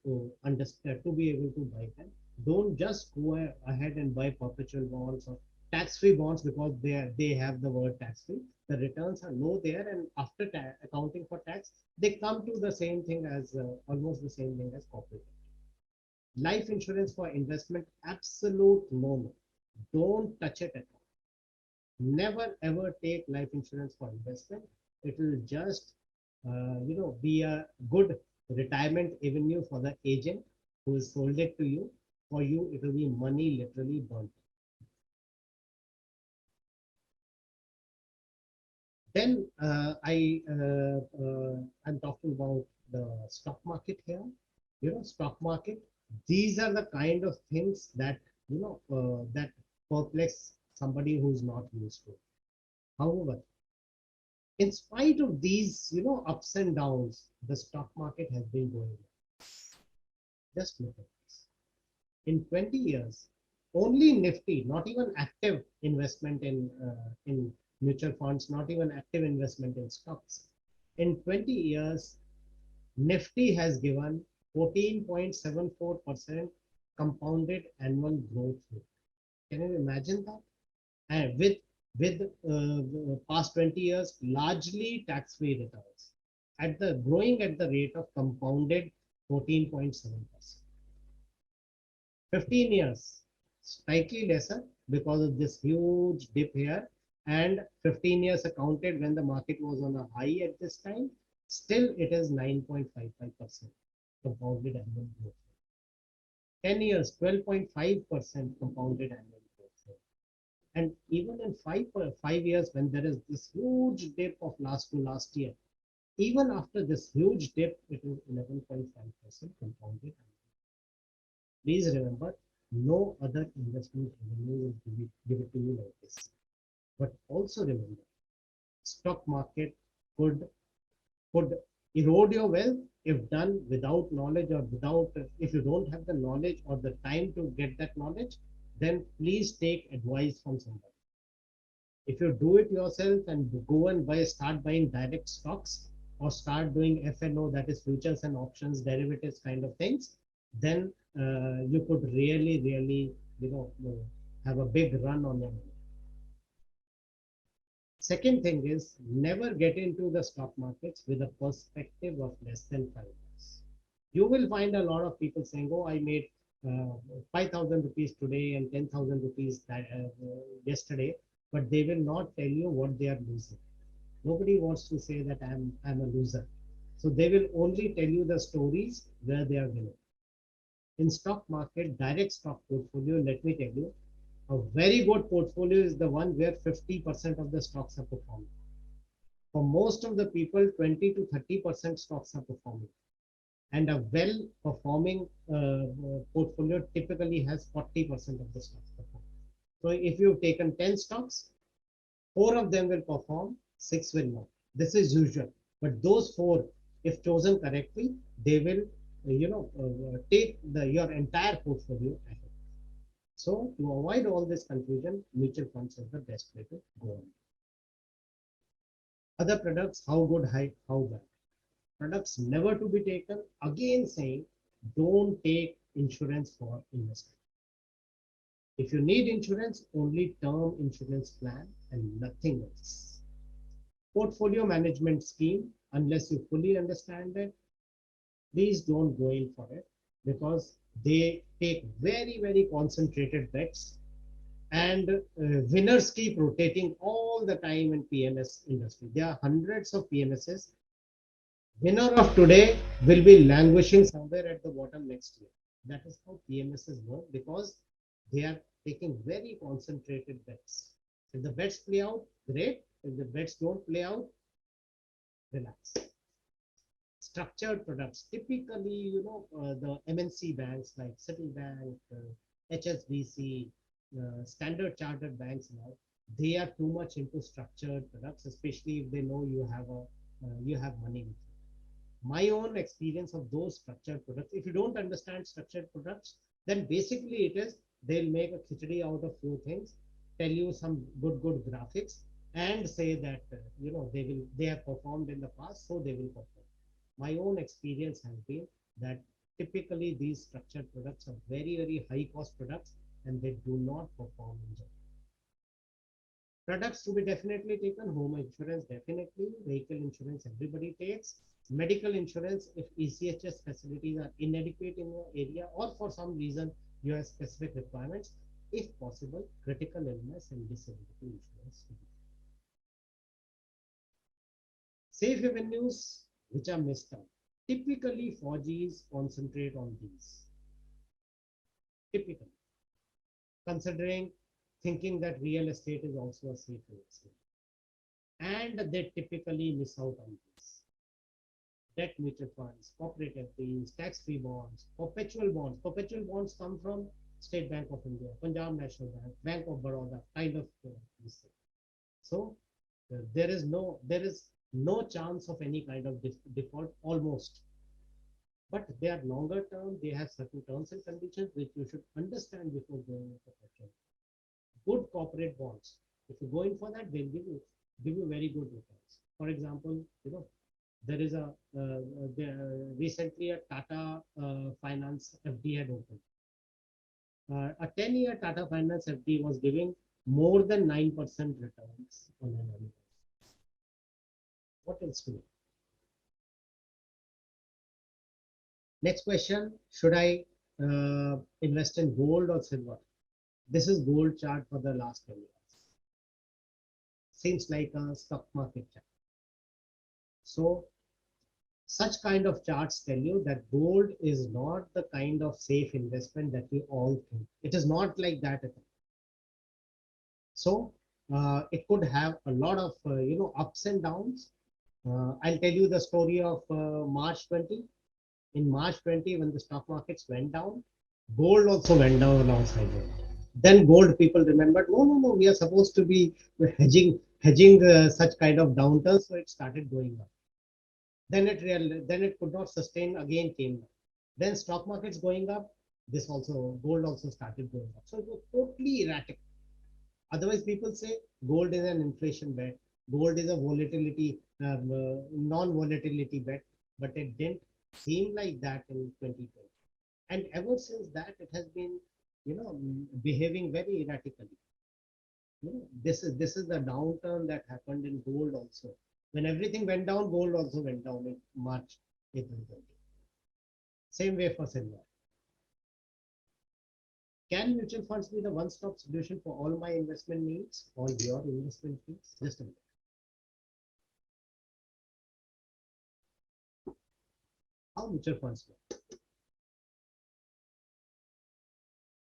to understand, to be able to buy them. Don't just go ahead and buy perpetual bonds or tax-free bonds because they have the word tax-free. The returns are low there, and after accounting for tax, they come to the same thing as almost the same thing as corporate. Life insurance for investment, absolute no. Don't touch it at all. Never ever take life insurance for investment. It will just, be a good retirement avenue for the agent who has sold it to you. For you, it will be money literally burnt. Then I'm talking about the stock market here. Stock market. These are the kind of things that that perplex somebody who's not used to it. However, in spite of these, ups and downs, the stock market has been going up. Just look at this. In 20 years, only Nifty, not even active investment in mutual funds, not even active investment in stocks. In 20 years, Nifty has given 14.74% compounded annual growth rate. Can you imagine that? And with past 20 years, largely tax-free returns, growing at the rate of compounded 14.7%. 15 years, slightly lesser because of this huge dip here, and 15 years accounted when the market was on a high at this time. Still, it is 9.55% compounded annual growth rate. 10 years, 12.5% compounded annual growth rate. And even in 5 years, when there is this huge dip of last year, even after this huge dip, it is 11.5% compounded. Please remember, no other investment revenue will give it to you like this. But also remember, stock market could erode your wealth if done without knowledge, or if you don't have the knowledge or the time to get that knowledge, then please take advice from somebody. If you do it yourself and go and start buying direct stocks, or start doing FNO, that is futures and options, derivatives kind of things, then you could really, have a big run on your money. Second thing is, never get into the stock markets with a perspective of less than 5 years. You will find a lot of people saying, oh, I made 5,000 rupees today and 10,000 rupees yesterday, but they will not tell you what they are losing. Nobody wants to say that I'm a loser. So they will only tell you the stories where they are winning. In stock market, direct stock portfolio, let me tell you, a very good portfolio is the one where 50% of the stocks are performing. For most of the people, 20 to 30% stocks are performing. And a well-performing portfolio typically has 40% of the stocks performing. So if you've taken 10 stocks, 4 of them will perform, 6 will not. This is usual. But those 4, if chosen correctly, they will, take your entire portfolio ahead. So to avoid all this confusion, mutual funds is the best way to go on. Other products, how good, how bad. Products never to be taken. Again saying, don't take insurance for investment. If you need insurance, only term insurance plan and nothing else. Portfolio management scheme, unless you fully understand it, please don't go in for it, because they take very concentrated bets, and winners keep rotating all the time in PMS industry. There are hundreds of PMSs. Winner of today will be languishing somewhere at the bottom next year. That is how PMSs work, because they are taking very concentrated bets. If the bets play out, great. If the bets don't play out, relax. Structured products, typically, the MNC banks like Citibank, HSBC, Standard Chartered banks now, they are too much into structured products, especially if they know you have money with you. My own experience of those structured products, if you don't understand structured products, then basically it is, they'll make a khichdi out of few things, tell you some good graphics, and say that they have performed in the past, so they will perform. My own experience has been that typically these structured products are very high cost products, and they do not perform in general. Products to be definitely taken: home insurance, definitely; vehicle insurance, everybody takes; medical insurance, if ECHS facilities are inadequate in your area, or for some reason you have specific requirements, if possible, critical illness and disability insurance. Safe avenues which are missed out. Typically, Fauji's concentrate on these. Typically, considering, thinking that real estate is also a safe investment. And they typically miss out on these. Debt mutual funds, corporate FDs, tax-free bonds, perpetual bonds. Perpetual bonds come from State Bank of India, Punjab National Bank, Bank of Baroda, kind of this thing. So there is no chance of any kind of default, almost. But they are longer term, they have certain terms and conditions which you should understand before going into perpetual. Good corporate bonds, if you go in for that, they'll give you very good returns. For example, There is recently a Tata Finance FD had opened. A 10-year Tata Finance FD was giving more than 9% returns on an annual. What else to do? Next question, should I invest in gold or silver? This is gold chart for the last 10 years. Seems like a stock market chart. So such kind of charts tell you that gold is not the kind of safe investment that we all think. It is not like that at all. So it could have a lot of ups and downs. I'll tell you the story of March 20. In March 20, when the stock markets went down, gold also went down alongside it. Then gold people remembered, no, we are supposed to be hedging such kind of downturns, so it started going up. Then it could not sustain, again came down. Then stock markets going up, this also gold also started going up. So it was totally erratic. Otherwise, people say gold is an inflation bet, gold is a volatility, non-volatility bet, but it didn't seem like that in 2020. And ever since that, it has been, behaving very erratically. This is the downturn that happened in gold also. When everything went down, gold also went down in March, April 20. Same way for silver. Can mutual funds be the one-stop solution for all my investment needs, all your investment needs? Just a minute. How mutual funds work?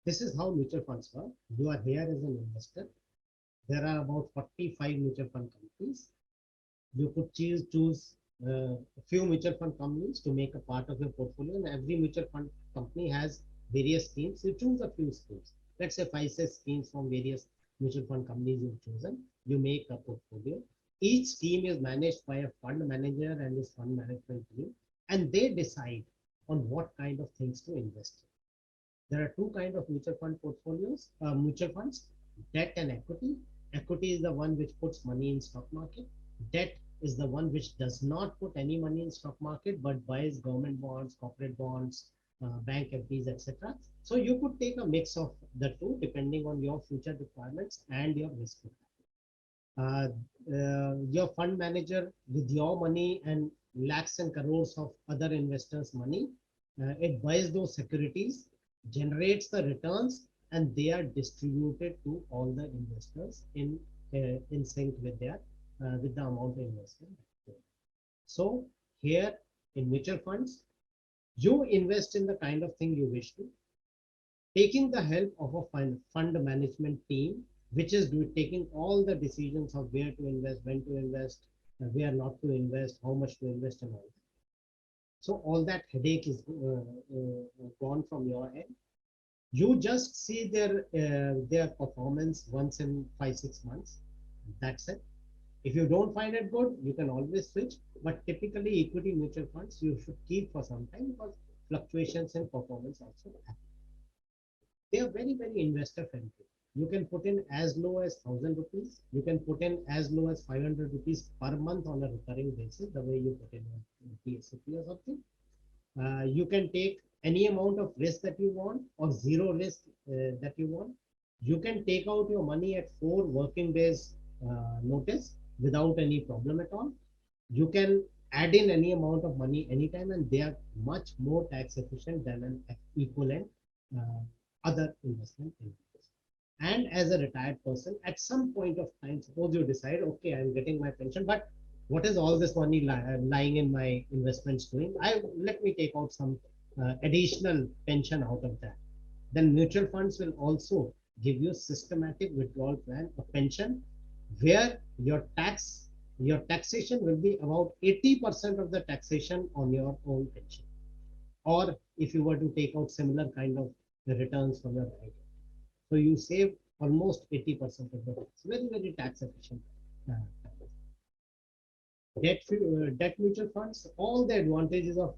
This is how mutual funds work. You are here as an investor. There are about 45 mutual fund companies. You could choose a few mutual fund companies to make a part of your portfolio, and every mutual fund company has various schemes. You choose a few schemes. Let's say 5-6 schemes from various mutual fund companies you've chosen. You make a portfolio. Each scheme is managed by a fund manager and his fund management team, and they decide on what kind of things to invest in. There are two kinds of mutual fund portfolios, mutual funds, debt and equity. Equity is the one which puts money in stock market. Debt is the one which does not put any money in stock market, but buys government bonds, corporate bonds, bank FDs, etc. So you could take a mix of the two depending on your future requirements and your risk. Your fund manager with your money and lakhs and crores of other investors' money, it buys those securities, generates the returns, and they are distributed to all the investors in sync with their with the amount invested. So here in mutual funds, you invest in the kind of thing you wish to, taking the help of a fund management team, which is taking all the decisions of where to invest, when to invest, where not to invest, how much to invest, and all that. So all that headache is gone from your end. You just see their performance once in 5-6 months. That's it. If you don't find it good, you can always switch. But typically, equity mutual funds you should keep for some time because fluctuations in performance also happen. They are very, very investor friendly. You can put in as low as 1,000 rupees. You can put in as low as 500 rupees per month on a recurring basis, the way you put in a PSP or something. You can take any amount of risk that you want or zero risk that you want. You can take out your money at 4 working days notice without any problem at all. You can add in any amount of money anytime, and they are much more tax efficient than an equivalent other investment vehicles. And as a retired person, at some point of time, suppose you decide, okay, I'm getting my pension, but what is all this money lying in my investments doing? Let me take out some additional pension out of that. Then mutual funds will also give you a systematic withdrawal plan, a pension, where your taxation will be about 80% of the taxation on your own pension. Or if you were to take out similar kind of returns from your bank. So you save almost 80% of the tax. Very, very tax efficient. Debt mutual funds, all the advantages of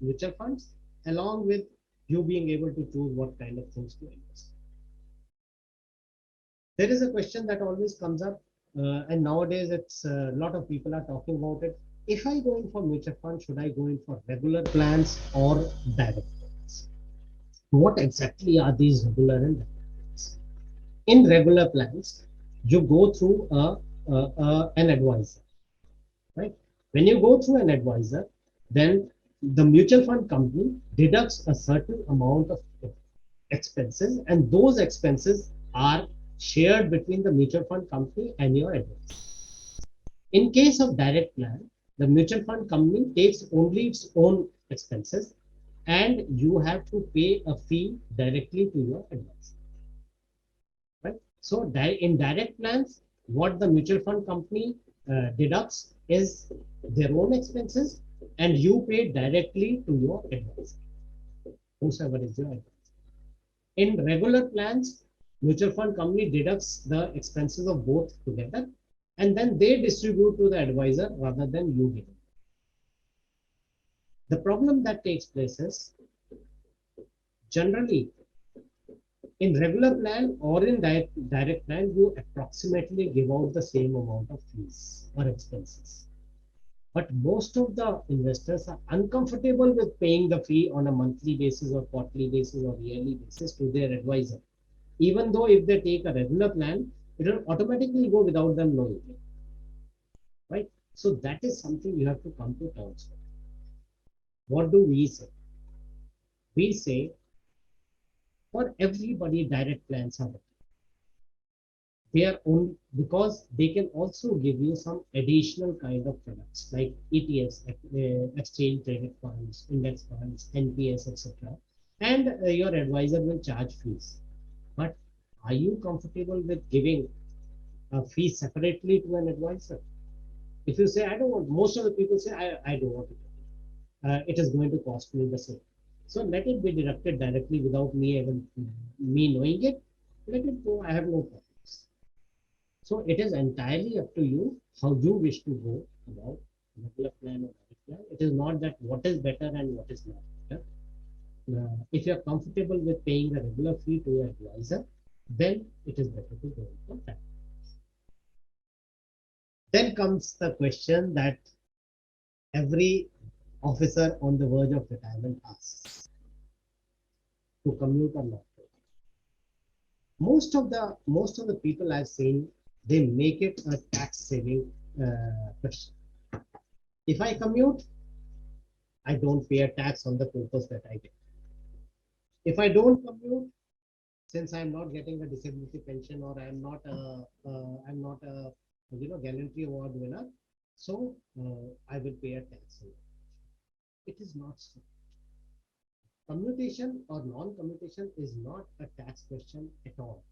mutual funds, along with you being able to choose what kind of things to invest. There is a question that always comes up, and nowadays it's a lot of people are talking about it. If I go in for mutual fund, should I go in for regular plans or direct plans? What exactly are these regular and direct plans? In regular plans, you go through an advisor, right? When you go through an advisor, then the mutual fund company deducts a certain amount of expenses, and those expenses are shared between the mutual fund company and your advisor. In case of direct plan, the mutual fund company takes only its own expenses, and you have to pay a fee directly to your advisor. Right? So in direct plans, what the mutual fund company deducts is their own expenses, and you pay directly to your advisor, whosoever is your advisor. In regular plans, mutual fund company deducts the expenses of both together, and then they distribute to the advisor rather than you giving. The problem that takes place is generally in regular plan or in direct plan, you approximately give out the same amount of fees or expenses. But most of the investors are uncomfortable with paying the fee on a monthly basis or quarterly basis or yearly basis to their advisor. Even though if they take a regular plan, it will automatically go without them knowing it. Right? So that is something you have to come to terms with. What do we say? We say for everybody, direct plans are better. They are only because they can also give you some additional kind of products like ETFs, exchange traded funds, index funds, NPS, etc. And your advisor will charge fees. But are you comfortable with giving a fee separately to an advisor? If you say, I don't want, most of the people say, I don't want it is going to cost me the same. So let it be deducted directly without me knowing it. Let it go. I have no problems. So it is entirely up to you how you wish to go about regular plan or direct plan. It is not that what is better and what is not better. If you are comfortable with paying the regular fee to your advisor, then it is better to go for that. Then comes the question that every officer on the verge of retirement asks: to commute or not? Most of the people I've seen, they make it a tax saving question. If I commute, I don't pay a tax on the purpose that I get. If I don't commute, since I'm not getting a disability pension or I'm not a gallantry award winner, so I will pay a tax. It is not so. Commutation or non-commutation is not a tax question at all.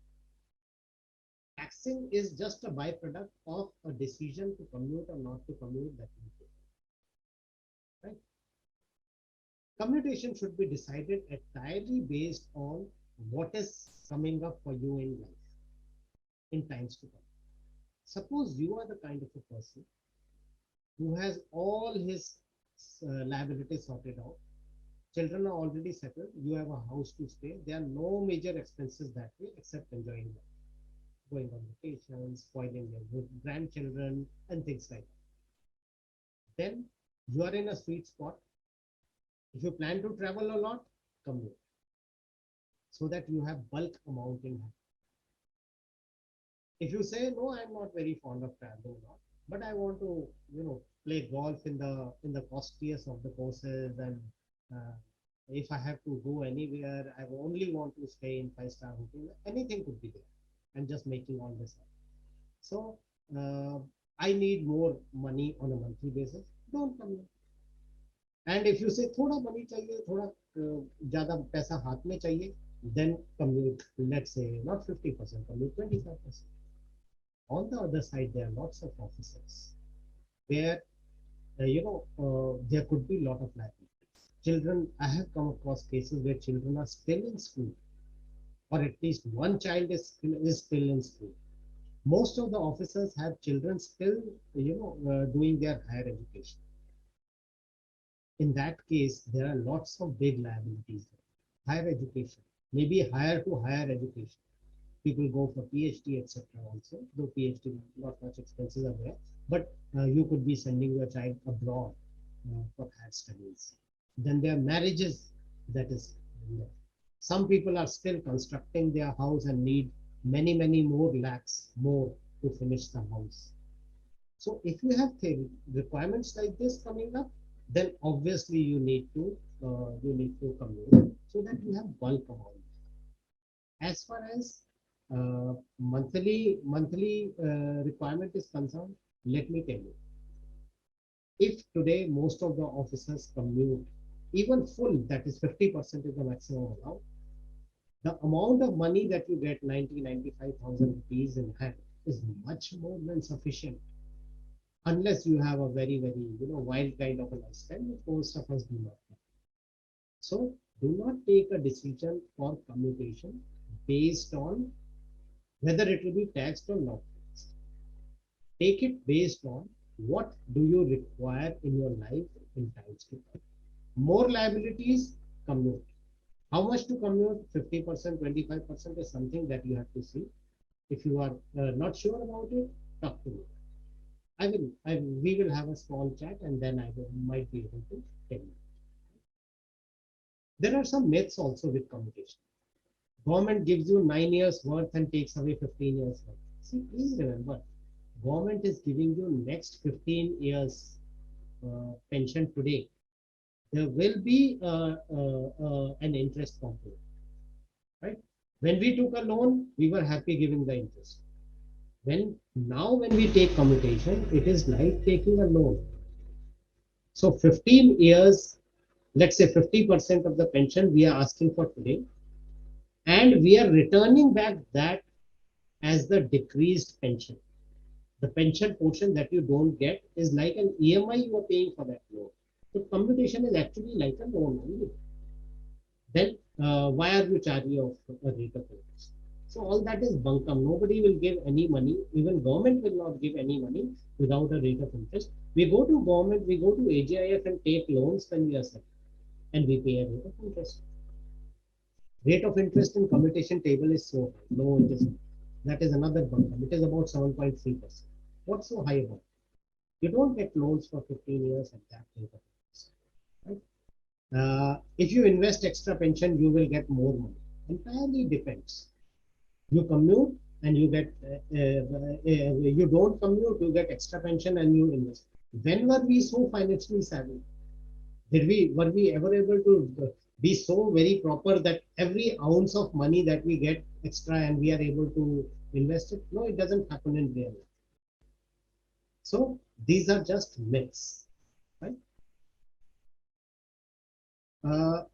Taxing is just a byproduct of a decision to commute or not to commute that you take. Right? Commutation should be decided entirely based on what is coming up for you in life in times to come. Suppose you are the kind of a person who has all his liabilities sorted out. Children are already settled. You have a house to stay. There are no major expenses that way except enjoying life, going on vacations, spoiling your grandchildren, and things like that. Then you are in a sweet spot. If you plan to travel a lot, commute so that you have bulk amount in hand. If you say no, I'm not very fond of traveling a lot, but I want to, play golf in the costliest of the courses, and uh, if I have to go anywhere, I only want to stay in five-star hotel. Anything could be there. I'm just making all this up. So I need more money on a monthly basis. Don't commute. And if you say थोड़ा money चाहिए, थोड़ा ज़्यादा पैसा हाथ में चाहिए, then commute, let's say not 50%, commute 25%. On the other side, there are lots of offices where there could be a lot of liabilities. Children, I have come across cases where children are still in school, or at least one child is still in school. Most of the officers have children still, doing their higher education. In that case, there are lots of big liabilities. Higher education, maybe higher to higher education. People go for PhD, etc. also, though PhD not much expenses are there, but you could be sending your child abroad for higher studies. Then there are marriages, that is, some people are still constructing their house and need many more lakhs more to finish the house. So if you have requirements like this coming up, then obviously you need to commute so that you have bulk amount. As far as monthly requirement is concerned, let me tell you, if today most of the officers commute even full, that is 50% is the maximum allowed, the amount of money that you get, 95,000 rupees in hand, is much more than sufficient, unless you have a very wild kind of a lifestyle, which most of us do not have. So do not take a decision for commutation based on whether it will be taxed or not taxed. Take it based on what do you require in your life in times to come. More liabilities, commute. How much to commute? 50%, 25% is something that you have to see. If you are not sure about it, talk to me. We will have a small chat, and then might be able to tell you. There are some myths also with commutation. Government gives you 9 years worth and takes away 15 years worth. See, please remember, government is giving you next 15 years pension today. There will be an interest component, right? When we took a loan, we were happy giving the interest. When we take commutation, it is like taking a loan. So 15 years, let's say 50% of the pension we are asking for today, and we are returning back that as the decreased pension. The pension portion that you don't get is like an EMI you are paying for that loan. So commutation is actually like a loan only. Then why are you charging of a rate of interest? So all that is bunkum. Nobody will give any money. Even government will not give any money without a rate of interest. We go to government, we go to AGIF and take loans when we are set, and we pay a rate of interest. Rate of interest in commutation table is so high. No, it isn't. That is another bunkum. It is about 7.3%. What's so high about it? You don't get loans for 15 years at that rate of interest. Right? If you invest extra pension, you will get more money. Entirely depends. You commute and you get, you don't commute, you get extra pension and you invest. When were we so financially savvy? Were we ever able to be so very proper that every ounce of money that we get extra and we are able to invest it? No, it doesn't happen in real life. So these are just myths, right?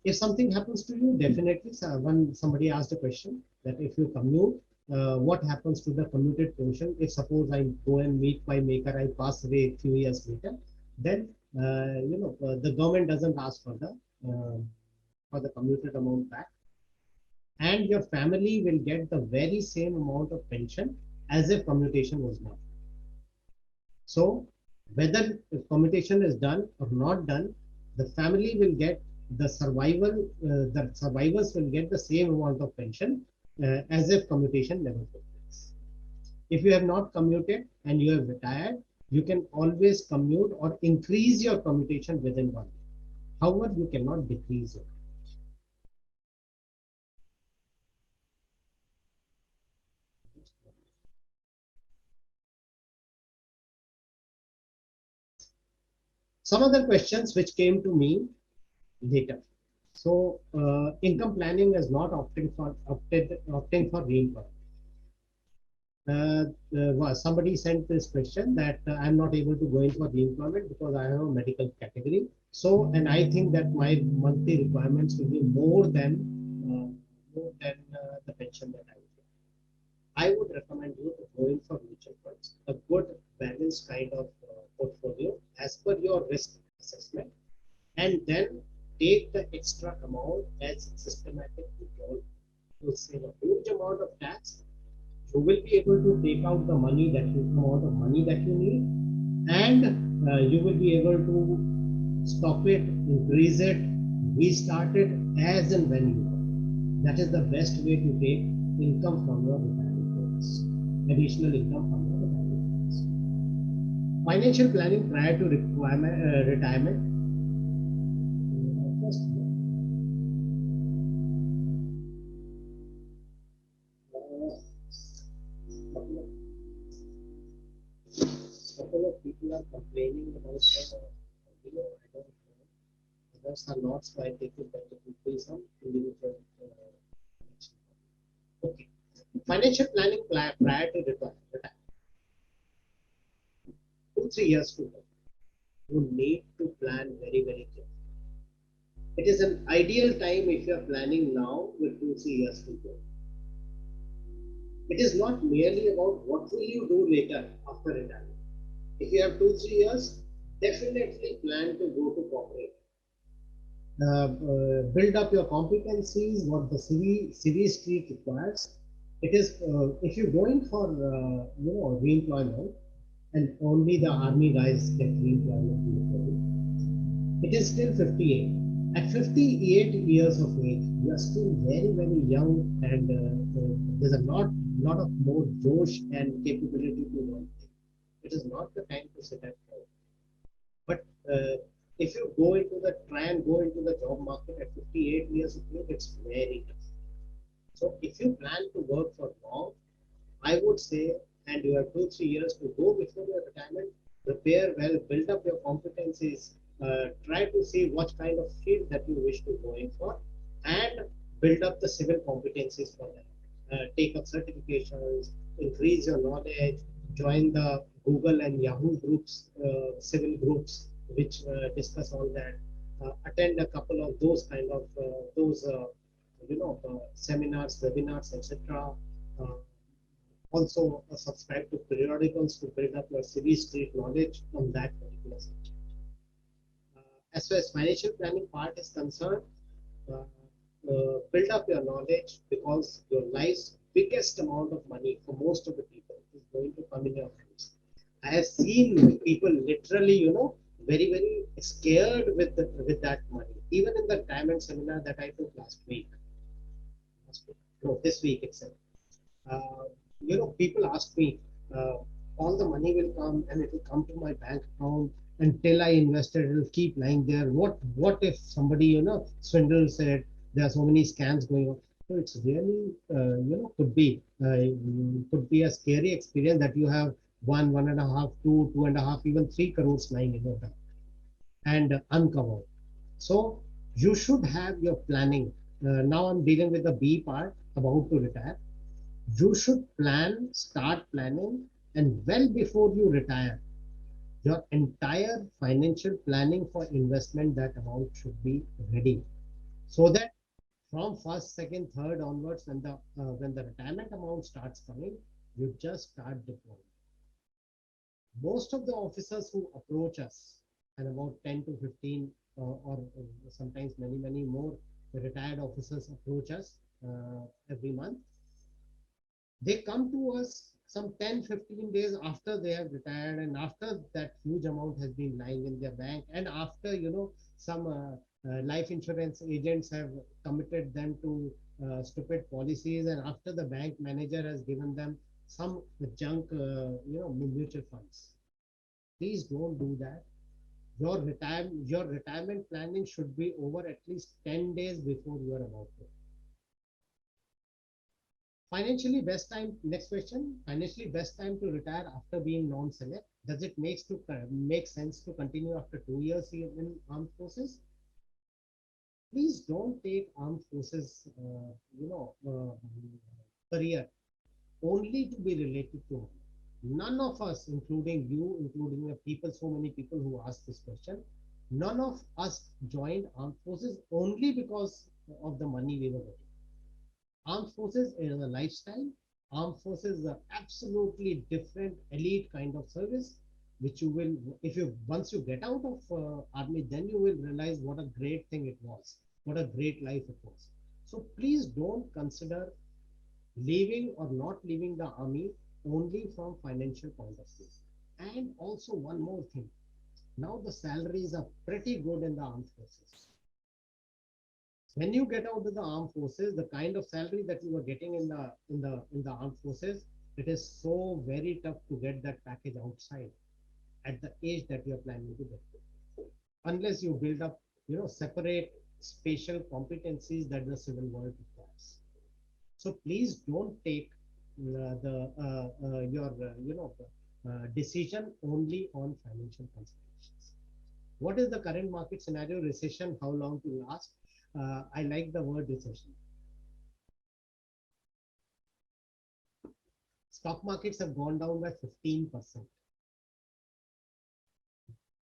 If something happens to you, definitely, somebody asked a question that if you commute, what happens to the commuted portion? If suppose I go and meet my maker, I pass away a few years later, then the government doesn't ask for the commuted amount back, and your family will get the very same amount of pension as if commutation was not. So whether commutation is done or not done, the family will get the survivors will get the same amount of pension as if commutation never took place. If you have not commuted and you have retired, you can always commute or increase your commutation within 1 year. However, you cannot decrease it. Some other questions which came to me later. So income planning is not opting for reemployment. Somebody sent this question that I'm not able to go in for reemployment because I have a medical category. So, and I think that my monthly requirements will be more than the pension that I will get. I would recommend you to go in for mutual funds, a good balanced kind of portfolio as per your risk assessment, and then take the extra amount as systematic withdrawal. To save a huge amount of tax, you will be able to take out the amount of money that you need, and you will be able to stop it, increase it, restart it as and when you want. That is the best way to take income from your retirement payments, additional income from your retirement payments. Financial planning prior to retirement. First, couple of people are complaining about I don't know, others are not, so I take it that it will be some individual connection. Okay. Financial planning prior to retirement. 2 3 years to go. You need to plan very, very carefully. It is an ideal time if you are planning now with 2 3 years to go. It is not merely about what will you do later after retirement. If you have 2 3 years, definitely plan to go to corporate. Build up your competencies, what the CV street requires. It is if you're going for reemployment, and only the army guys get reemployment. It is still 58. At 58 years of age, you are still very, very young, and there's a lot of more josh and capability to learn. It is not the time to sit at home. But if you try and go into the job market at 58 years of age, it's very tough. So if you plan to work for long, I would say, and you have 2 3 years to go before your retirement, prepare well, build up your competencies, try to see what kind of field that you wish to go in for, and build up the civil competencies for that. Take up certifications, increase your knowledge, join the Google and Yahoo groups, civil groups, which discuss all that. Attend a couple of those kind of seminars, webinars, etc. Also subscribe to periodicals to build up your CV street knowledge on that particular subject. As far as financial planning part is concerned, uh, build up your knowledge, because your life's biggest amount of money for most of the people is going to come in your hands. I have seen people literally, very, very scared with that money. Even in the retirement seminar that I took no, this week itself. Uh, People ask me, uh, all the money will come and it will come to my bank account. Until I invested, it will keep lying there. What if somebody, swindles it? There are so many scams going on. So it's really, could be a scary experience that you have 1.5, 2.5, even 3 crores lying in your bank and uncovered. So you should have your planning. Now I'm dealing with the B part, about to retire. You should start planning, and well before you retire, your entire financial planning for investment, that amount should be ready, so that from first, second, third onwards, when the retirement amount starts coming, you just start deploying. Most of the officers who approach us, and about 10 to 15, or sometimes many more retired officers approach us every month. They come to us some 10 15 days after they have retired, and after that huge amount has been lying in their bank, and after some life insurance agents have committed them to stupid policies, and after the bank manager has given them some junk mutual funds. Please don't do that. Your retirement planning should be over at least 10 days before you are about to. Financially best time, next question. Financially best time to retire after being non-select. Does it make sense to continue after 2 years in armed forces? Please don't take armed forces, career only to be related to money. None of us, including you, including the people, so many people who asked this question, none of us joined armed forces only because of the money we were getting. Armed forces is a lifestyle. Armed forces is an absolutely different elite kind of service, which you will, if you once you get out of army, then you will realize what a great thing it was, what a great life it was. So please don't consider leaving or not leaving the army only from financial point of view. And also one more thing. Now the salaries are pretty good in the armed forces. When you get out of the armed forces, the kind of salary that you were getting in the armed forces, it is so very tough to get that package outside at the age that you are planning to get to, unless you build up, separate spatial competencies that the civil world requires. So please don't take the your decision only on financial considerations. What is the current market scenario? Recession, how long to last? I like the word recession. Stock markets have gone down by 15%.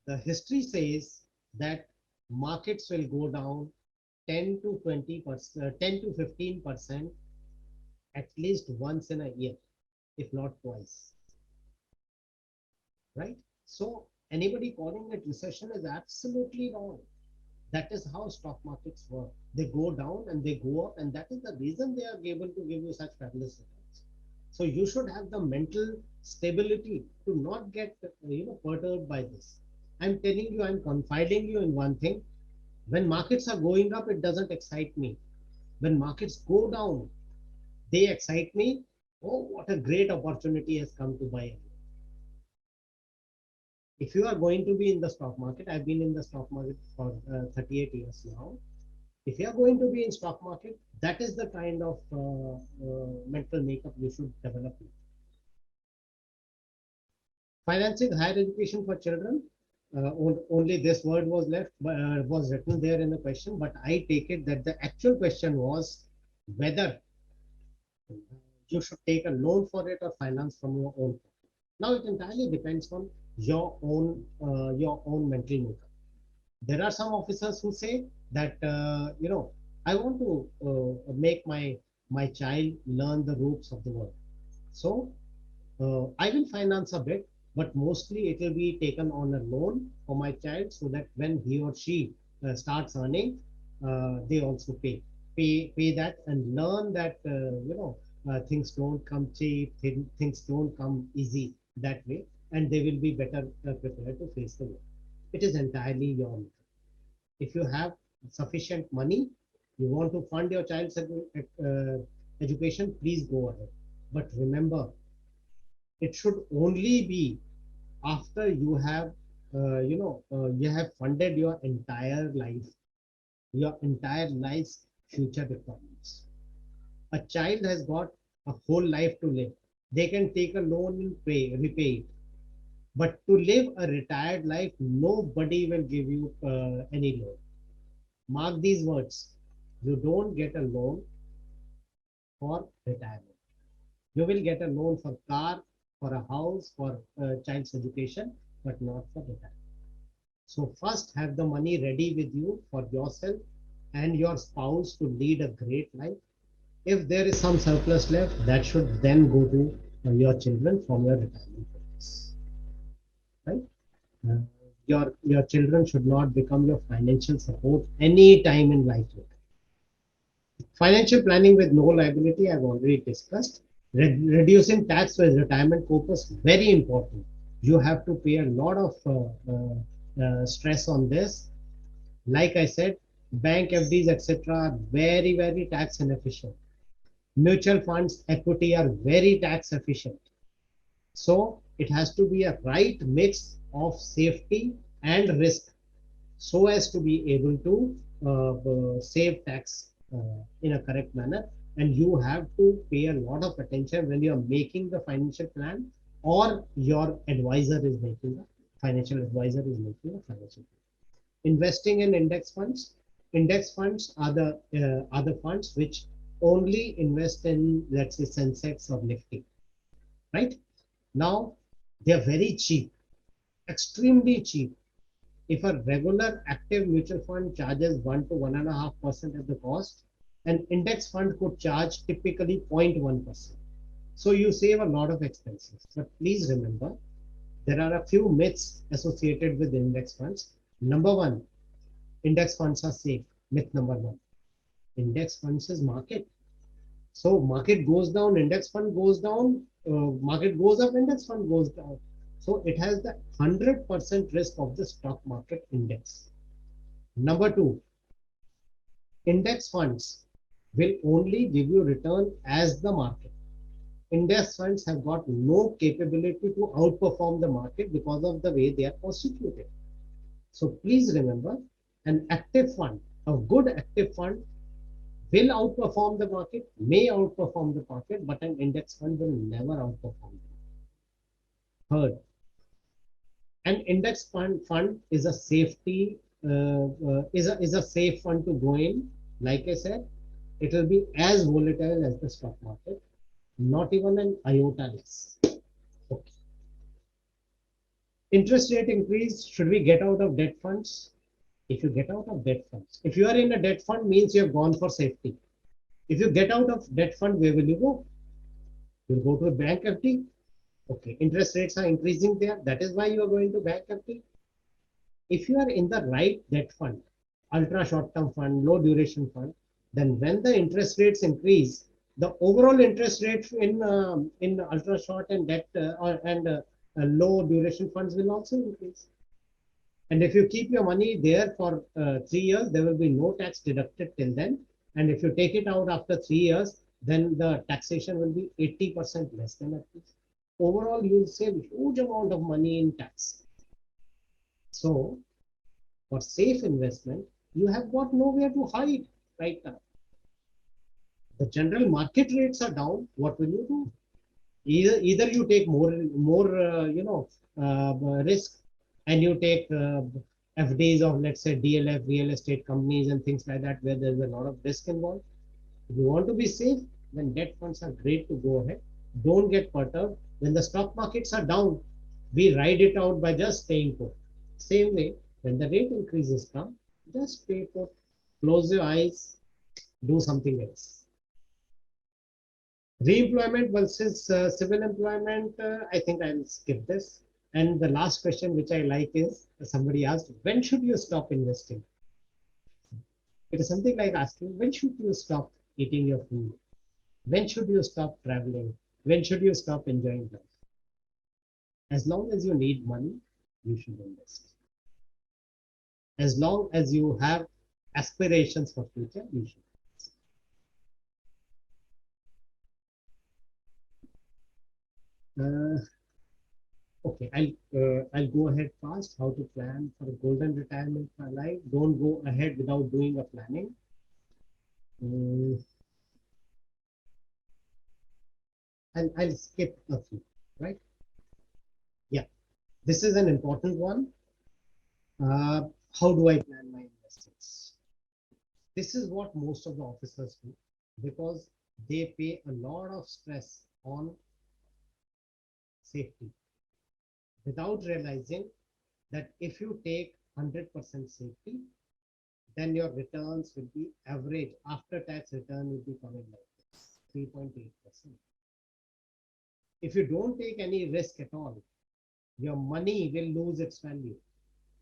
The history says that markets will go down 10 to 20%, 10 to 15% at least once in a year, if not twice. Right? So anybody calling it recession is absolutely wrong. That is how stock markets work. They go down and they go up, and that is the reason they are able to give you such fabulous returns. So you should have the mental stability to not get perturbed by this. I'm telling you, I'm confiding you in one thing. When markets are going up, it doesn't excite me. When markets go down, they excite me. Oh, what a great opportunity has come to buy. If you are going to be in the stock market, I've been in the stock market for 38 years now. If you are going to be in stock market, that is the kind of mental makeup you should develop. Financing higher education for children. Only this word was left, was written there in the question, but I take it that the actual question was whether you should take a loan for it or finance from your own. Now it entirely depends on your own mental makeup. There are some officers who say that I want to make my child learn the ropes of the world, so I will finance a bit, but mostly it will be taken on a loan for my child, so that when he or she starts earning, they also pay that and learn that things don't come cheap, things don't come easy that way, and they will be better prepared to face the world. It is entirely your matter. If you have sufficient money, you want to fund your child's education, please go ahead. But remember, it should only be after you have you have funded your entire life's future requirements. A child has got a whole life to live. They can take a loan and repay it, but to live a retired life, nobody will give you any loan. Mark these words: you don't get a loan for retirement. You will get a loan for car, for a house, for child's education, but not for retirement. So first have the money ready with you for yourself and your spouse to lead a great life. If there is some surplus left, that should then go to your children from your retirement funds. Right? Uh, your children should not become your financial support any time in life. Financial planning with no liability, I've already discussed. Reducing tax with retirement corpus, very important. You have to pay a lot of stress on this. Like I said, bank FDs, etc., are very, very tax inefficient. Mutual funds, equity are very tax efficient. So it has to be a right mix of safety and risk, so as to be able to save tax in a correct manner. And you have to pay a lot of attention when you are making the financial plan, or your advisor is making a financial advisor is making a financial plan. Investing in index funds. Index funds are the funds which only invest in, let's say, Sensex or Nifty. Right? Now they are very cheap, extremely cheap. If a regular active mutual fund charges 1 to 1.5% at the cost, an index fund could charge typically 0.1%. So you save a lot of expenses. But please remember, there are a few myths associated with index funds. Number one, index funds are safe. Myth number one. Index funds is market. So market goes down, index fund goes down, market goes up, index fund goes down. So it has the 100% risk of the stock market index. Number two, Index funds will only give you return as the market. Index funds have got no capability to outperform the market because of the way they are constituted. So please remember, an active fund, a good active fund will outperform the market, may outperform the market, but an index fund will never outperform them. Third, an index fund is a safety is a safe fund to go in. Like I said, it will be as volatile as the stock market, not even an iota less. Okay. Interest rate increase. Should we get out of debt funds? If you get out of debt funds, if you are in a debt fund, means you have gone for safety. If you get out of debt fund, where will you go? You'll go to a bank FD. Okay, interest rates are increasing there. That is why you are going to bank FD. If you are in the right debt fund, ultra short term fund, low duration fund, then when the interest rates increase, the overall interest rate in ultra short and debt low duration funds will also increase. And if you keep your money there for 3 years, there will be no tax deducted till then. And if you take it out after 3 years, then the taxation will be 80% less than at least. Overall, you will save a huge amount of money in tax. So, for safe investment, you have got nowhere to hide right now. The general market rates are down. What will you do? Either you take more risk, and you take FDs of, let's say, DLF, real estate companies and things like that, where there's a lot of risk involved. If you want to be safe, then debt funds are great to go ahead. Don't get perturbed. When the stock markets are down, we ride it out by just staying put. Same way, when the rate increases come, just stay put, close your eyes, do something else. Re-employment versus civil employment, I think I'll skip this. And the last question, which I like, is somebody asked, when should you stop investing? It is something like asking, when should you stop eating your food? When should you stop traveling? When should you stop enjoying life? As long as you need money, you should invest. As long as you have aspirations for future, you should. Uh, okay, I'll go ahead fast. How to plan for a golden retirement for life? Don't go ahead without doing a planning. I'll skip a few, right? Yeah, this is an important one. How do I plan my investments? This is what most of the officers do, because they pay a lot of stress on safety without realizing that if you take 100% safety, then your returns will be average after tax return will be coming like this, 3.8%. If you don't take any risk at all, your money will lose its value.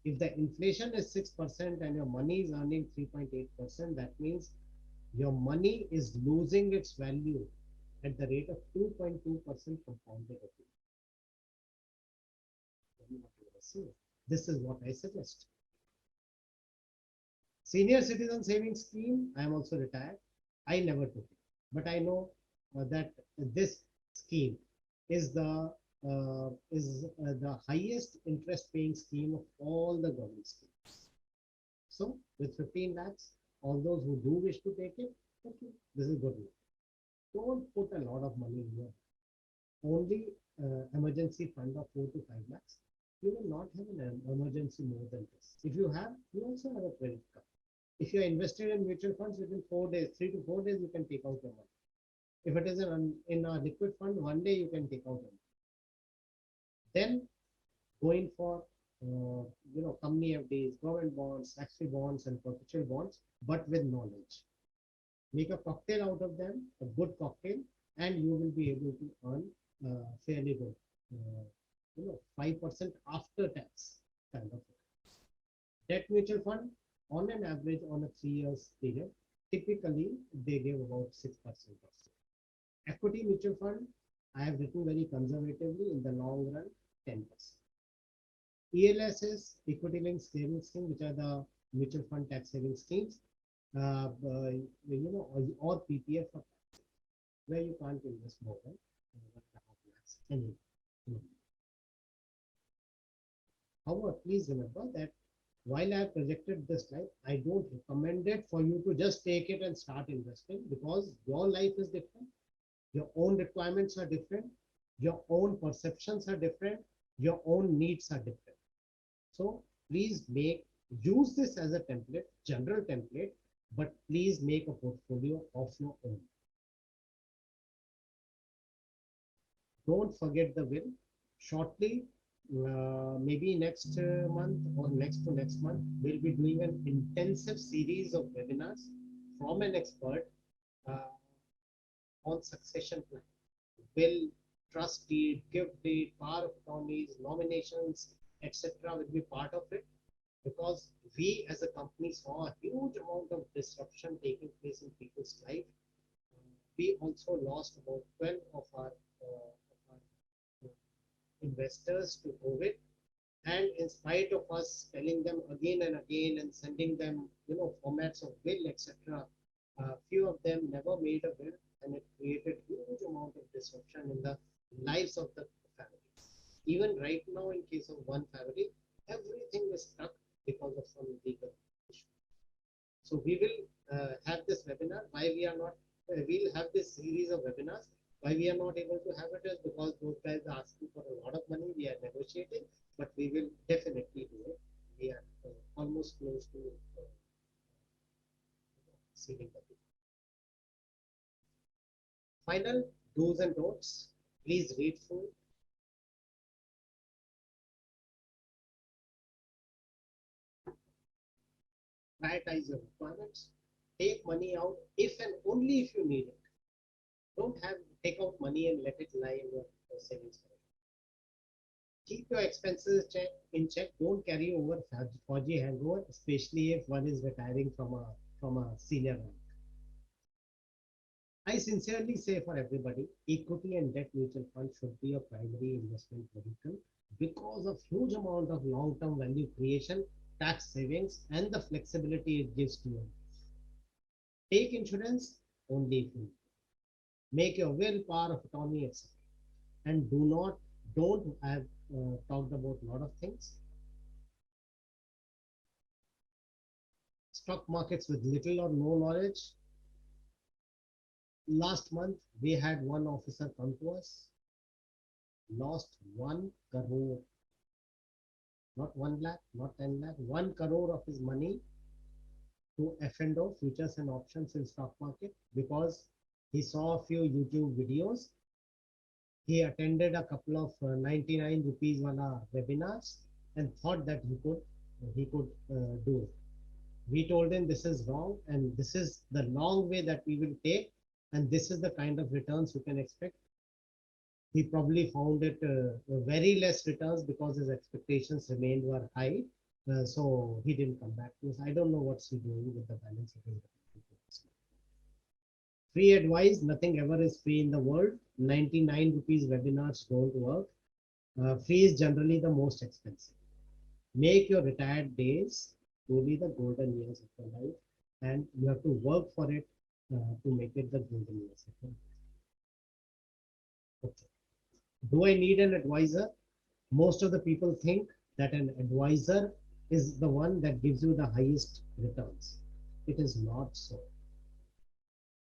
If the inflation is 6% and your money is earning 3.8%, that means your money is losing its value at the rate of 2.2% compounded every. This is what I suggest. Senior Citizen Savings Scheme, I am also retired. I never took it, but I know that this scheme is the highest interest paying scheme of all the government schemes. So with 15 lakhs, all those who do wish to take it, okay, this is good. Don't put a lot of money here. Only emergency fund of 4 to 5 lakhs. You will not have an emergency more than this. If you have, you also have a credit card. If you are invested in mutual funds, within 4 days, 3 to 4 days, you can take out your money. If it is in a liquid fund, 1 day you can take out your money. Then going for company FDs, government bonds, tax-free bonds, and perpetual bonds, but with knowledge. Make a cocktail out of them, a good cocktail, and you will be able to earn fairly good, 5% after tax kind of. Debt mutual fund, on an average, on a 3 years period, typically they give about 6% or so. Equity mutual fund, I have written very conservatively, in the long run, 10%. ELS is equity linked savings scheme, which are the mutual fund tax saving schemes. or PPF where you can't invest more than 1.5 lakhs annually. However, please remember that while I have projected this slide, I don't recommend it for you to just take it and start investing, because your life is different, your own requirements are different, your own perceptions are different, your own needs are different. So please use this as a template, general template, but please make a portfolio of your own. Don't forget the will. Shortly, maybe next month or next to next month, we'll be doing an intensive series of webinars from an expert uh, on succession plan. Will, trust deed, gift deed, power of attorneys, nominations, etc. will be part of it, because we as a company saw a huge amount of disruption taking place in people's life. We also lost about 12 of our investors to COVID. And in spite of us telling them again and again and sending them, formats of will, etc., few of them never made a will, and it created huge amount of disruption in the lives of the family. Even right now, in case of one family, everything is stuck because of some legal issue. So we will have this webinar. Why we are not? We'll have this series of webinars. Why we are not able to have it is because those guys are asking for a lot of money. We are negotiating, but we will definitely do it. We are almost close to sealing the deal. Final do's and don'ts. Please read through. Prioritize your requirements. Take money out if and only if you need it. Don't take out money and let it lie in your savings account. Keep your expenses in check. Don't carry over Fauji hangover, especially if one is retiring from a senior rank. I sincerely say for everybody, equity and debt mutual fund should be a primary investment vehicle because of huge amount of long-term value creation, tax savings, and the flexibility it gives to you. Take insurance only if you need. Make your will, power of attorney, etc. And don't have talked about a lot of things. Stock markets with little or no knowledge. Last month, we had one officer come to us, lost 1 crore, not 1 lakh, not 10 lakh, 1 crore of his money to F&O, futures and options in stock market, because he saw a few YouTube videos. He attended a couple of 99 rupees wala webinars and thought that he could do it. We told him this is wrong and this is the long way that we will take, and this is the kind of returns you can expect. He probably found it very less returns because his expectations were high. So he didn't come back to us. I don't know what's he doing with the balance of his. Free advice, nothing ever is free in the world. 99 rupees webinars don't work. Free is generally the most expensive. Make your retired days truly the golden years of your life, and you have to work for it to make it the golden years of your life. Okay. Do I need an advisor? Most of the people think that an advisor is the one that gives you the highest returns. It is not so.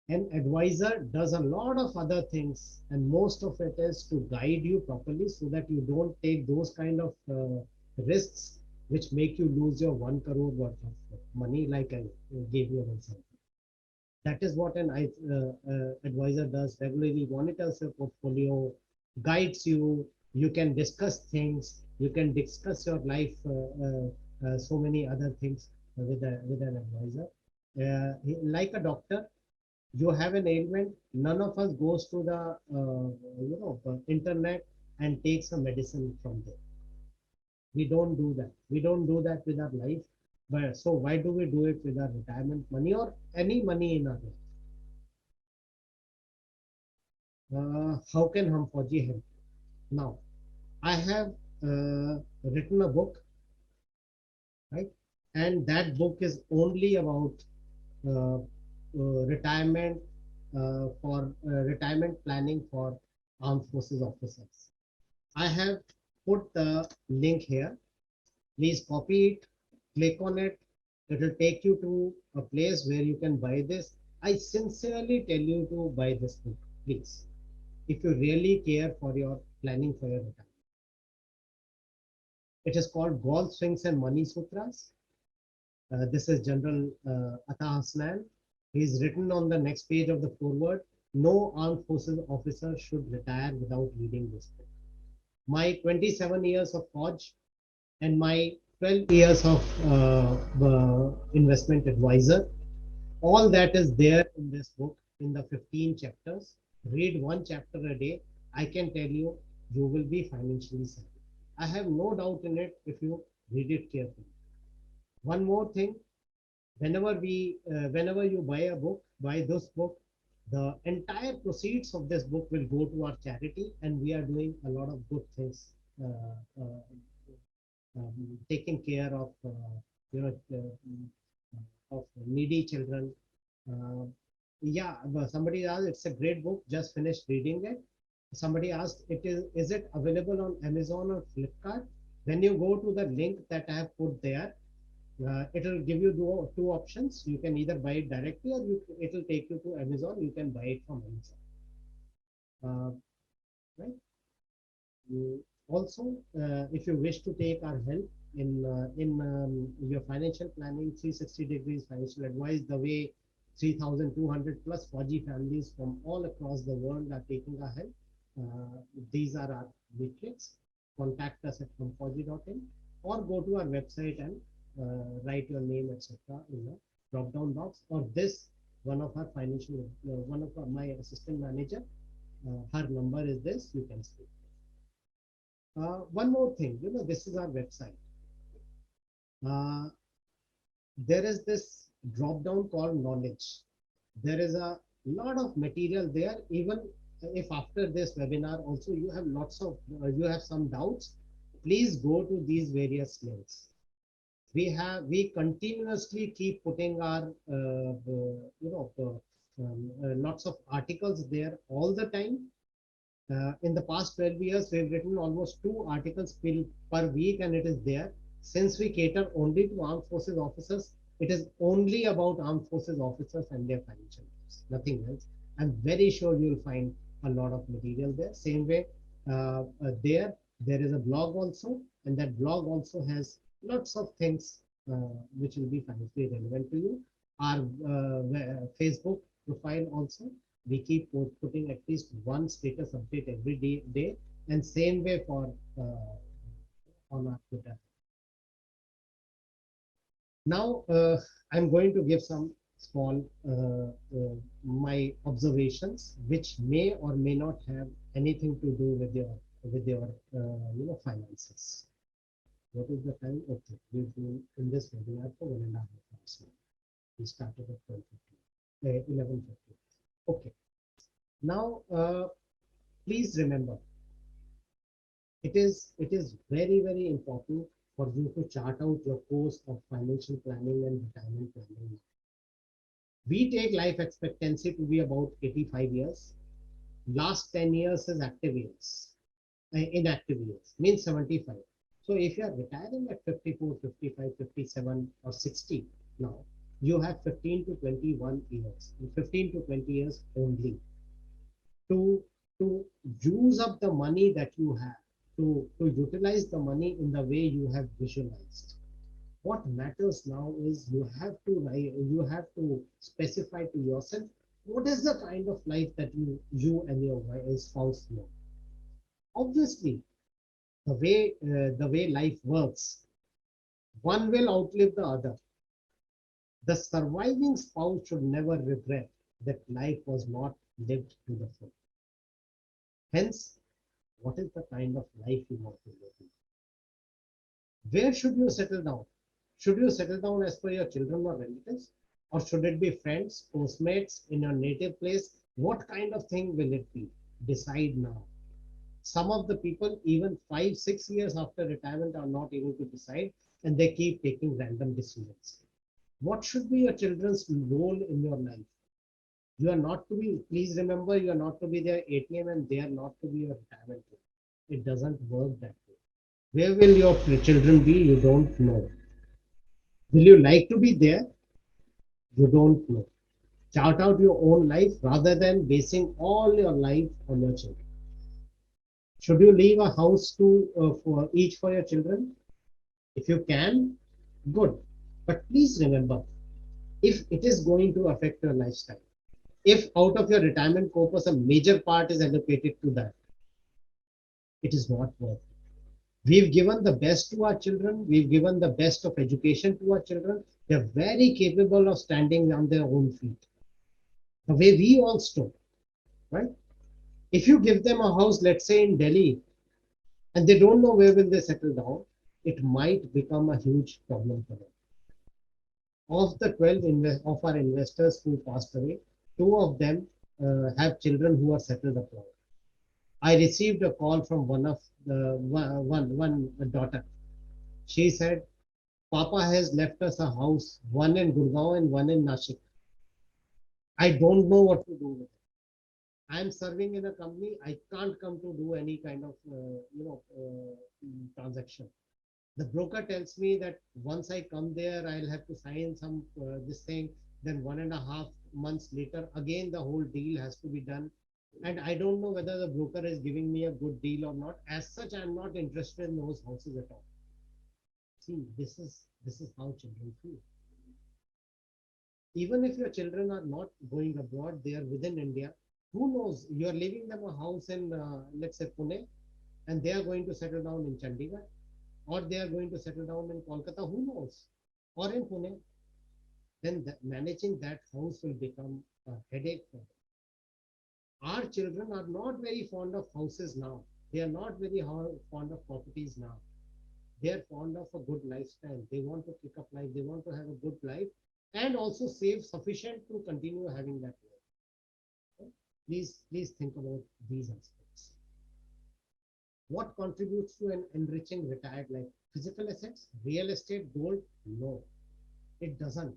An advisor does a lot of other things, and most of it is to guide you properly so that you don't take those kind of risks which make you lose your 1 crore worth of money, like I gave you an example. That is what an advisor does. Regularly monitors your portfolio, guides you. You can discuss things. You can discuss your life, so many other things with an advisor. Like a doctor, you have an ailment. None of us goes to the internet and takes a medicine from there. We don't do that. We don't do that with our life. But so why do we do it with our retirement money or any money in our life? How can Hum Fauji help? Now, I have written a book, right? And that book is only about retirement retirement planning for armed forces officers. I have put the link here. Please copy it, click on it. It will take you to a place where you can buy this. I sincerely tell you to buy this book, please, if you really care for your planning for your retirement. It is called Golf Swings and Money Sutras. This is General Atta Hasnan. He is written on the next page of the foreword. No armed forces officer should retire without reading this book. My 27 years of Fauj and my 12 years of investment advisor, all that is there in this book in the 15 chapters. Read one chapter a day. I can tell you, you will be financially savvy. I have no doubt in it if you read it carefully. One more thing, whenever you buy a book, buy this book, the entire proceeds of this book will go to our charity, and we are doing a lot of good things, taking care of you know of needy children. Uh, yeah, somebody asked, it's a great book. Just finished reading it. Somebody asked, is it available on Amazon or Flipkart? When you go to the link that I have put there, it will give you two options. You can either buy it directly, or it will take you to Amazon. You can buy it from Amazon. Right? Also, if you wish to take our help in your financial planning, 360 degrees financial advice, the way 3,200 plus Fauji families from all across the world are taking our help. These are our leaflets. Contact us at humfauji.in or go to our website and write your name, etc. in the drop-down box. Or this, one of our financial, one of my assistant manager, her number is this. You can speak. One more thing, this is our website. There is this drop down called knowledge. There is a lot of material there. Even if after this webinar also you have you have some doubts, please go to these various links. We continuously keep putting our lots of articles there all the time. In the past 12 years, we've written almost 2 articles per week, and it is there. Since we cater only to armed forces officers, it is only about armed forces officers and their financial lives, nothing else. I'm very sure you'll find a lot of material there. Same way, there is a blog also, and that blog also has lots of things which will be financially relevant to you. Our Facebook profile also, we keep putting at least one status update every day, and same way for on our Twitter. Now I'm going to give some small my observations, which may or may not have anything to do with your finances. What is the time? Okay, we've been in this webinar for 1.5 hours now. We started at 12:50, 11:50. Okay. Now, please remember, it is very important for you to chart out your course of financial planning and retirement planning. We take life expectancy to be about 85 years. Last 10 years is active years. Inactive years means 75. So if you are retiring at 54, 55, 57 or 60 now, you have 15 to 21 years, 15 to 20 years only to use up the money that you have, to utilize the money in the way you have visualized. What matters now is you have to specify to yourself what is the kind of life that you and your spouse want. Obviously, the way life works, one will outlive the other. The surviving spouse should never regret that life was not lived to the full. Hence, what is the kind of life you want to live? Where should you settle down? Should you settle down as per your children or relatives? Or should it be friends, postmates in your native place? What kind of thing will it be? Decide now. Some of the people, even 5, 6 years after retirement, are not able to decide, and they keep taking random decisions. What should be your children's role in your life? You are not to be, please remember, you are not to be their ATM and they are not to be your retirement. It doesn't work that way. Where will your children be? You don't know. Will you like to be there? You don't know. Chart out your own life rather than basing all your life on your children. Should you leave a house to for each for your children? If you can, good. But please remember, if it is going to affect your lifestyle, if out of your retirement corpus a major part is allocated to that, it is not worth it. We've given the best to our children. We've given the best of education to our children. They're very capable of standing on their own feet. The way we all stood, right? If you give them a house, let's say in Delhi, and they don't know where will they settle down, it might become a huge problem for them. Of the 12 of our investors who passed away, two of them have children who are settled abroad. I received a call from one of the one daughter. She said, Papa has left us a house, one in Gurgaon and one in Nashik. I don't know what to do with it. I'm serving in a company. I can't come to do any kind of transaction. The broker tells me that once I come there, I'll have to sign some this thing. Then 1.5 months later, again the whole deal has to be done. And I don't know whether the broker is giving me a good deal or not. As such, I'm not interested in those houses at all. See, this is how children feel. Even if your children are not going abroad, they are within India. Who knows? You are leaving them a house in, let's say, Pune, and they are going to settle down in Chandigarh, or they are going to settle down in Kolkata. Who knows? Or in Pune. Then managing that house will become a headache for them. Our children are not very fond of houses now. They are not very fond of properties now. They are fond of a good lifestyle. They want to pick up life. They want to have a good life and also save sufficient to continue having that life. Okay? Please think about these aspects. What contributes to an enriching retired life? Physical assets, real estate, gold? No, it doesn't.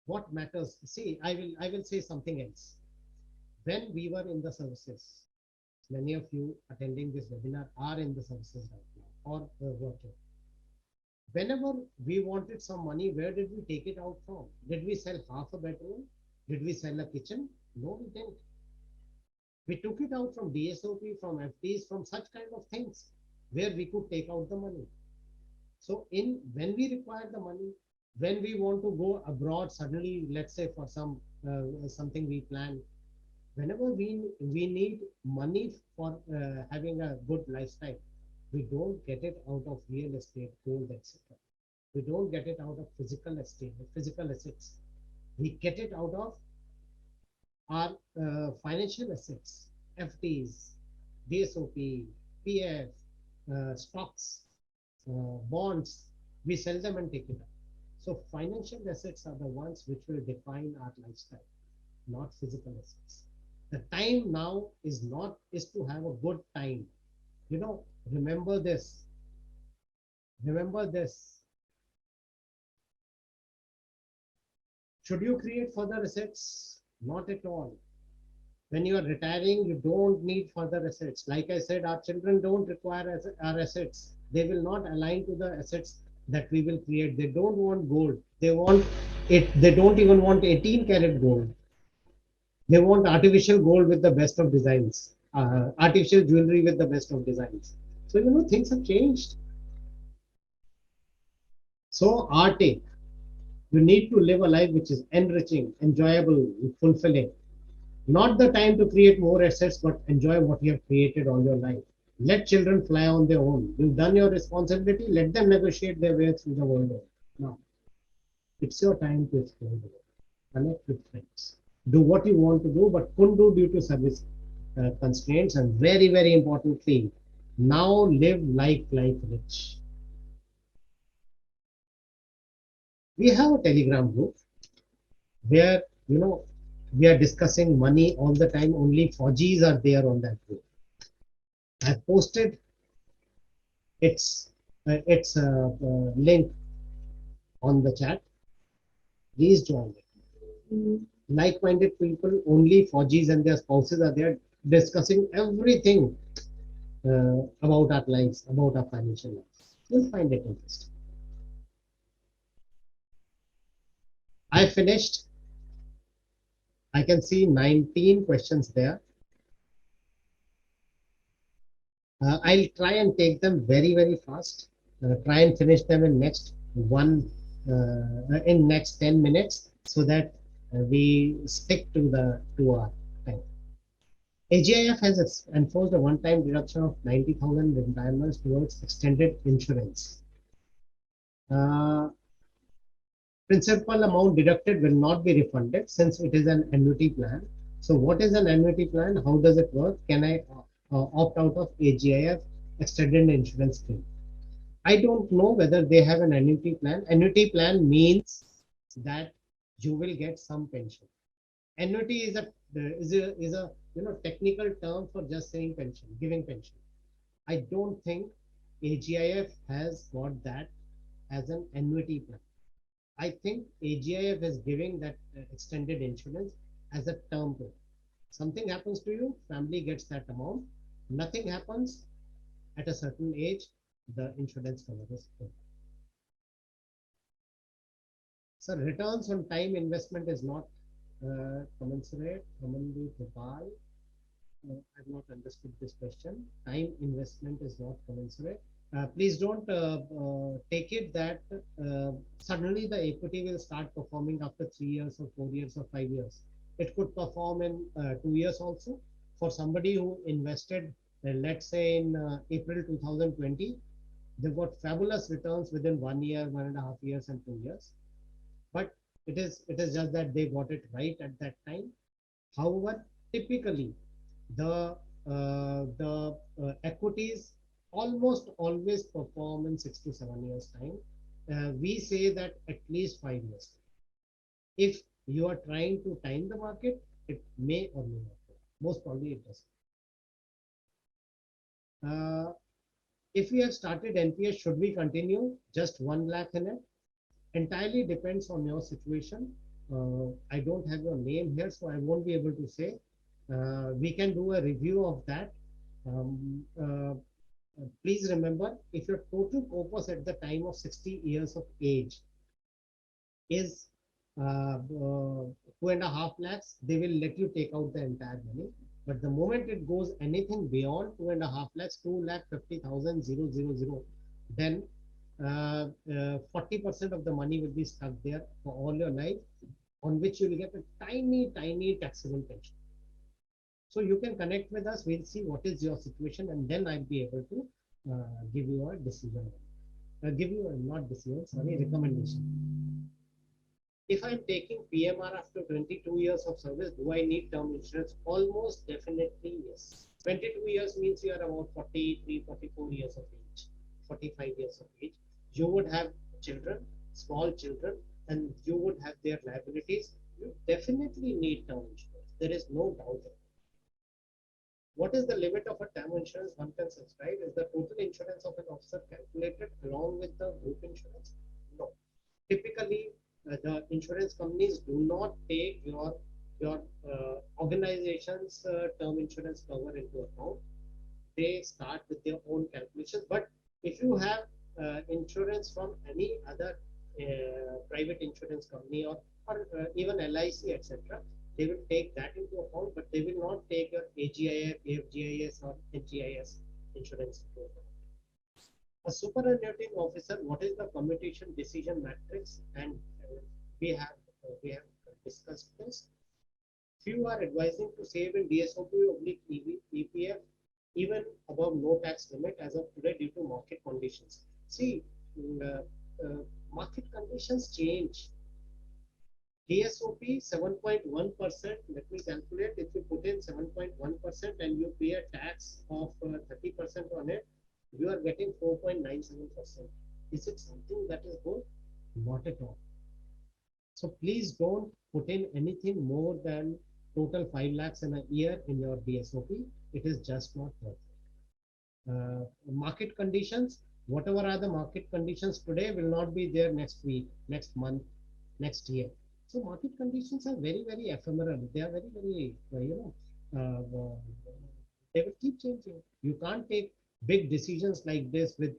What matters? See, I will say something else. When we were in the services, many of you attending this webinar are in the services right now or working. Whenever we wanted some money, where did we take it out from? Did we sell half a bedroom? Did we sell a kitchen? No, we didn't. We took it out from DSOP, from FDs, from such kind of things where we could take out the money. So in when we require the money, when we want to go abroad suddenly, let's say for something we plan, whenever we need money for having a good lifestyle, we don't get it out of real estate, gold, etc. We don't get it out of physical estate, physical assets. We get it out of our financial assets, FDs, DSOP, PF, stocks, bonds. We sell them and take it out. So financial assets are the ones which will define our lifestyle, not physical assets. The time now is to have a good time. Remember this. Remember this. Should you create further assets? Not at all. When you are retiring, you don't need further assets. Like I said, our children don't require our assets. They will not align to the assets that we will create. They don't want gold. They want it. They don't even want 18 karat gold. They want artificial gold with the best of designs, artificial jewelry with the best of designs. So, things have changed. So, our take, you need to live a life which is enriching, enjoyable, fulfilling. Not the time to create more assets, but enjoy what you have created all your life. Let children fly on their own. You've done your responsibility, let them negotiate their way through the world. Now, it's your time to explore the world. Connect with friends. Do what you want to do, but couldn't do due to service constraints. And very, very importantly, now live life like rich. We have a Telegram group where, we are discussing money all the time. Only Faujis are there on that group. I've posted its link on the chat. Please join it. Like-minded people, only Faujis and their spouses are there discussing everything about our lives, about our financial lives. You'll find it interesting. I finished. I can see 19 questions there. I'll try and take them very, very fast. Try and finish them in next 10 minutes so that we stick to the 2 hour time. AGIF has enforced a one-time deduction of 90,000 retirements towards extended insurance. Principal amount deducted will not be refunded since it is an annuity plan. So what is an annuity plan? How does it work? Can I opt out of AGIF extended insurance scheme? I don't know whether they have an annuity plan. Annuity plan means that you will get some pension. Annuity is a technical term for just saying pension, giving pension. I don't think AGIF has got that as an annuity plan. I think AGIF is giving that extended insurance as a term plan. Something happens to you, family gets that amount. Nothing happens at a certain age, the insurance cover is full. So returns on time investment is not commensurate. Commonly Gopal, I've not understood this question. Time investment is not commensurate. Please don't take it that suddenly the equity will start performing after 3 years or 4 years or 5 years. It could perform in 2 years also. For somebody who invested, let's say in April 2020, they've got fabulous returns within 1 year, 1.5 years, and 2 years. But it is just that they got it right at that time. However, typically the equities almost always perform in 6 to 7 years time. We say that at least 5 years. If you are trying to time the market, it may or may not work. Most probably it does. If we have started NPS, should we continue just 1 lakh in it? Entirely depends on your situation. I don't have your name here, so I won't be able to say. We can do a review of that. Um, uh, Please remember, if your total corpus at the time of 60 years of age is 2.5 lakhs, they will let you take out the entire money. But the moment it goes anything beyond 2.5 lakhs, 2,50,000, then 40% of the money will be stuck there for all your life, on which you will get a tiny, tiny taxable pension. So you can connect with us. We'll see what is your situation, and then I'll be able to give you a decision. Give you a not decision, sorry, recommendation. If I'm taking PMR after 22 years of service, do I need term insurance? Almost definitely yes. 22 years means you are about 43, 44 years of age, 45 years of age. You would have children, small children, and you would have their liabilities. You definitely need term insurance. There is no doubt. What is the limit of a term insurance one can subscribe? Is the total insurance of an officer calculated along with the group insurance? No. Typically, the insurance companies do not take your organization's term insurance cover into account. They start with their own calculations. But if you have insurance from any other private insurance company or even LIC, etc., they will take that into account, but they will not take your AGIF, AFGIS, or HGIS insurance into account. A superannuating officer, what is the commutation decision matrix? And we have discussed this. Few are advising to save in DSOP/EPF even above no tax limit as of today due to market conditions. See, market conditions change. DSOP 7.1%. Let me calculate. If you put in 7.1% and you pay a tax of 30% on it, you are getting 4.97%. Is it something that is good? Not at all. So please don't put in anything more than total 5 lakhs in a year in your DSOP. It is just not worth it. Market conditions, whatever are the market conditions today will not be there next week, next month, next year. So market conditions are very, very ephemeral. They are very, very, they will keep changing. You can't take big decisions like this with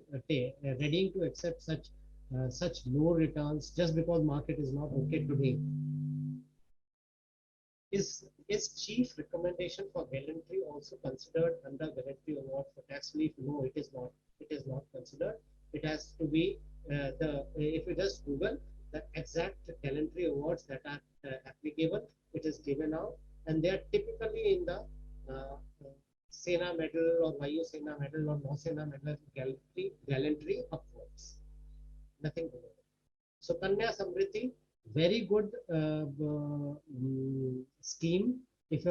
readying to accept such low returns just because market is not okay today. Is chief recommendation for gallantry also considered under gallantry award for tax relief? No, it is not. It is not considered. It has to be the if you just Google the exact gallantry awards that are applicable, it is given out, and they are typically in the uh, Sena Medal or Vayu Sena Medal or No Sena Medal gallantry upwards. Nothing below. So Kanya Samriddhi, very good scheme. If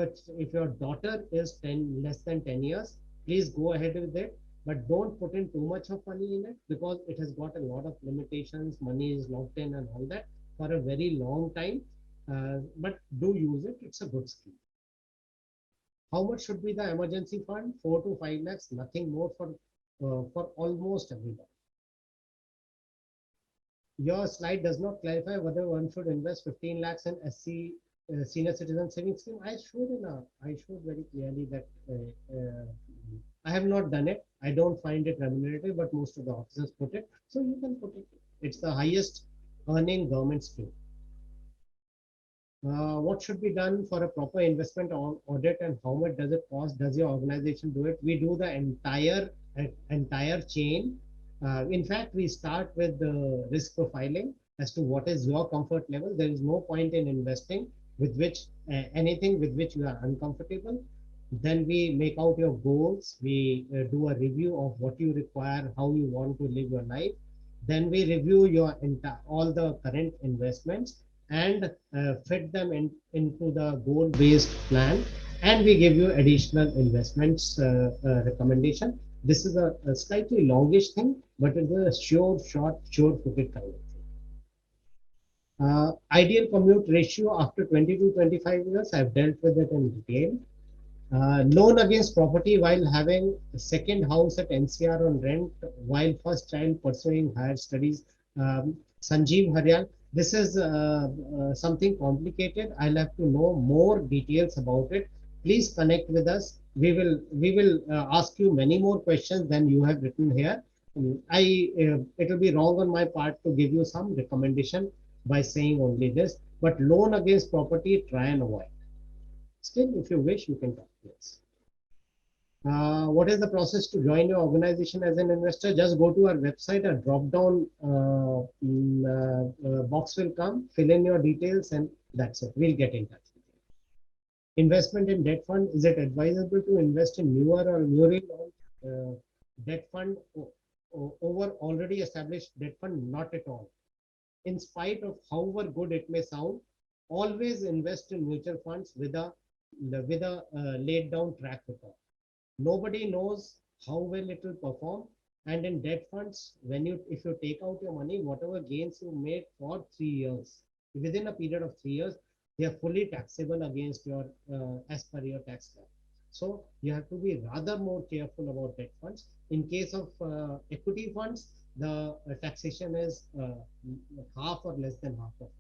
your daughter is 10 less than 10 years, please go ahead with it, but don't put in too much of money in it because it has got a lot of limitations. Money is locked in and all that for a very long time. But do use it. It's a good scheme. How much should be the emergency fund? 4 to 5 lakhs, nothing more for almost everybody. Your slide does not clarify whether one should invest 15 lakhs in SC senior citizen savings scheme. I showed very clearly that I have not done it. I don't find it remunerative, but most of the officers put it. So you can put it. It's the highest earning government scheme. What should be done for a proper investment audit and how much does it cost? Does your organization do it? We do the entire chain. In fact, we start with the risk profiling as to what is your comfort level. There is no point in investing with which anything with which you are uncomfortable. Then we make out your goals. We do a review of what you require, how you want to live your life. Then we review your all the current investments and fit them into the goal-based plan, and we give you additional investments recommendation. This is a slightly longish thing, but it's a sure-footed kind of thing. Ideal commute ratio after 20 to 25 years, I've dealt with it in detail. Loan against property while having a second house at NCR on rent while first child pursuing higher studies. Sanjeev Haryal, this is something complicated. I'll have to know more details about it. Please connect with us. We will ask you many more questions than you have written here. It will be wrong on my part to give you some recommendation by saying only this, but loan against property, try and avoid. Still, if you wish, you can talk to us. What is the process to join your organization as an investor? Just go to our website. A drop-down box will come. Fill in your details, and that's it. We'll get in touch with you. Investment in debt fund. Is it advisable to invest in newer or newly launched debt fund over already established debt fund? Not at all. In spite of however good it may sound, always invest in mutual funds with a laid down track record. Nobody knows how well it will perform, and in debt funds, if you take out your money, whatever gains you made for 3 years, within a period of 3 years, they are fully taxable against your as per your tax plan. So you have to be rather more careful about debt funds. In case of equity funds, the taxation is half or less than half of it.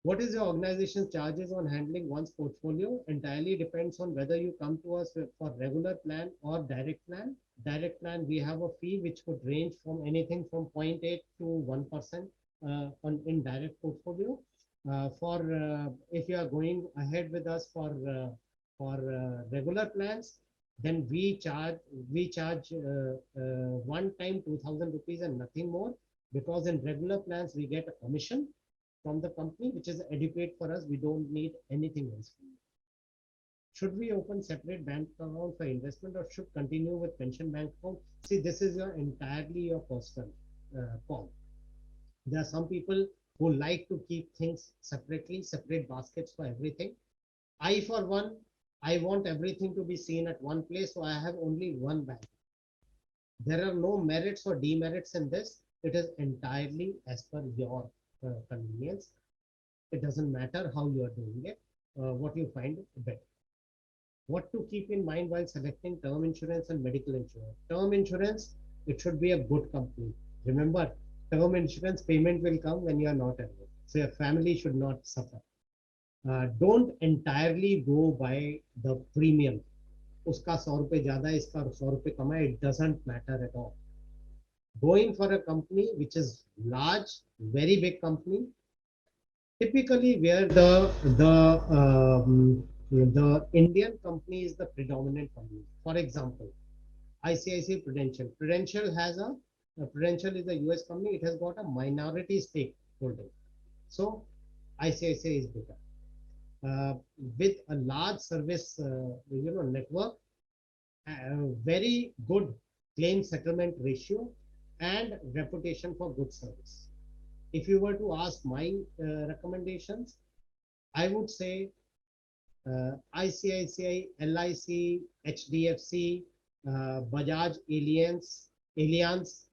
What is your organization's charges on handling one's portfolio? Entirely depends on whether you come to us for regular plan or direct plan. Direct plan, we have a fee which could range from anything from 0.8 to 1% on in direct portfolio. If you are going ahead with us for regular plans, then we charge one time 2,000 rupees and nothing more, because in regular plans we get a commission from the company, which is adequate for us. We don't need anything else from you. Should we open separate bank account for investment or should continue with pension bank account? See, this is entirely your personal call. There are some people who like to keep things separately, separate baskets for everything. I, for one, I want everything to be seen at one place, so I have only one bank. There are no merits or demerits in this. It is entirely as per your convenience. It doesn't matter how you are doing it, what you find better. What to keep in mind while selecting term insurance and medical insurance? Term insurance, it should be a good company. Remember, term insurance payment will come when you are not at work. So your family should not suffer. Don't entirely go by the premium. उसका 100 रुपए ज्यादा है, इसका 100 रुपए कम है, it doesn't matter at all. Going for a company which is large, very big company, typically where the Indian company is the predominant company. For example, ICICI Prudential. Prudential is a US company. It has got a minority stake holding. So ICICI is bigger. With a large service, network, very good claim settlement ratio, and reputation for good service. If you were to ask my recommendations, I would say ICICI, LIC, HDFC, Bajaj Allianz,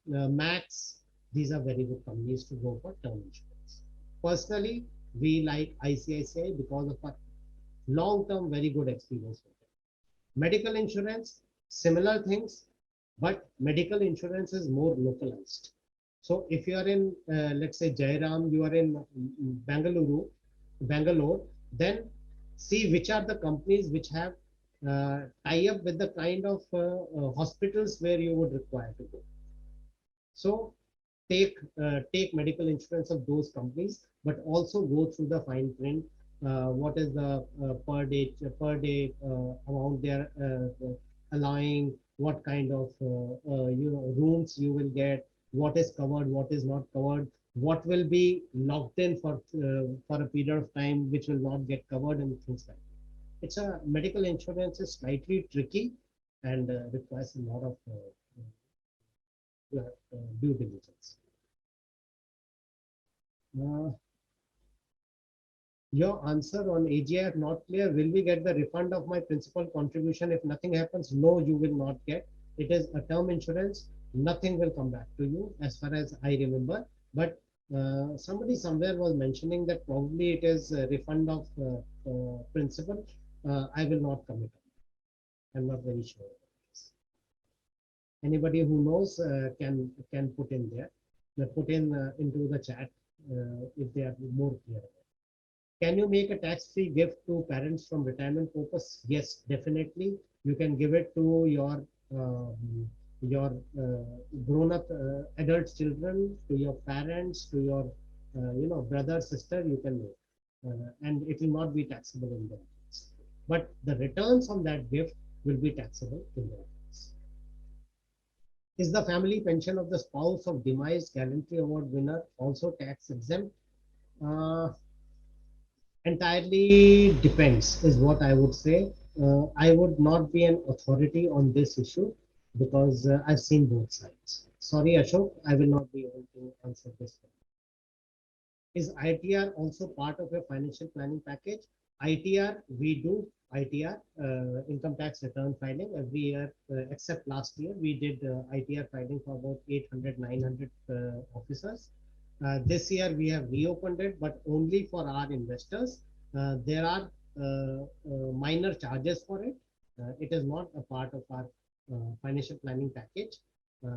Max. These are very good companies to go for term insurance. Personally, we like ICICI because of our long-term very good experience with it. Medical insurance, similar things, but medical insurance is more localized. So if you are in, let's say Jairam, you are in Bangalore, then see which are the companies which have tie up with the kind of hospitals where you would require to go. So take medical insurance of those companies, but also go through the fine print. What is the per day amount they are allowing? What kind of rooms you will get? What is covered? What is not covered? What will be locked in for a period of time, which will not get covered, and things like that. It's a medical insurance is slightly tricky and requires a lot of due diligence. Your answer on AGI not clear. Will we get the refund of my principal contribution if nothing happens? No, you will not get. It is a term insurance. Nothing will come back to you as far as I remember. But somebody somewhere was mentioning that probably it is a refund of principal. I will not commit. I'm not very sure about this. Anybody who knows can put in there. Put in into the chat if they are more clear. Can you make a tax-free gift to parents from retirement purpose? Yes, definitely. You can give it to grown-up adult children, to your parents, to your brother, sister. You can make, and it will not be taxable in the returns. But the returns on that gift will be taxable in the returns. Is the family pension of the spouse of demise gallantry award winner also tax exempt? Entirely depends, is what I would say. I would not be an authority on this issue because I've seen both sides. Sorry, Ashok, I will not be able to answer this one. Is ITR also part of your financial planning package? ITR, we do ITR, income tax return filing every year, except last year. We did ITR filing for about 800, 900 officers. This year we have reopened it, but only for our investors. There are minor charges for it. It is not a part of our financial planning package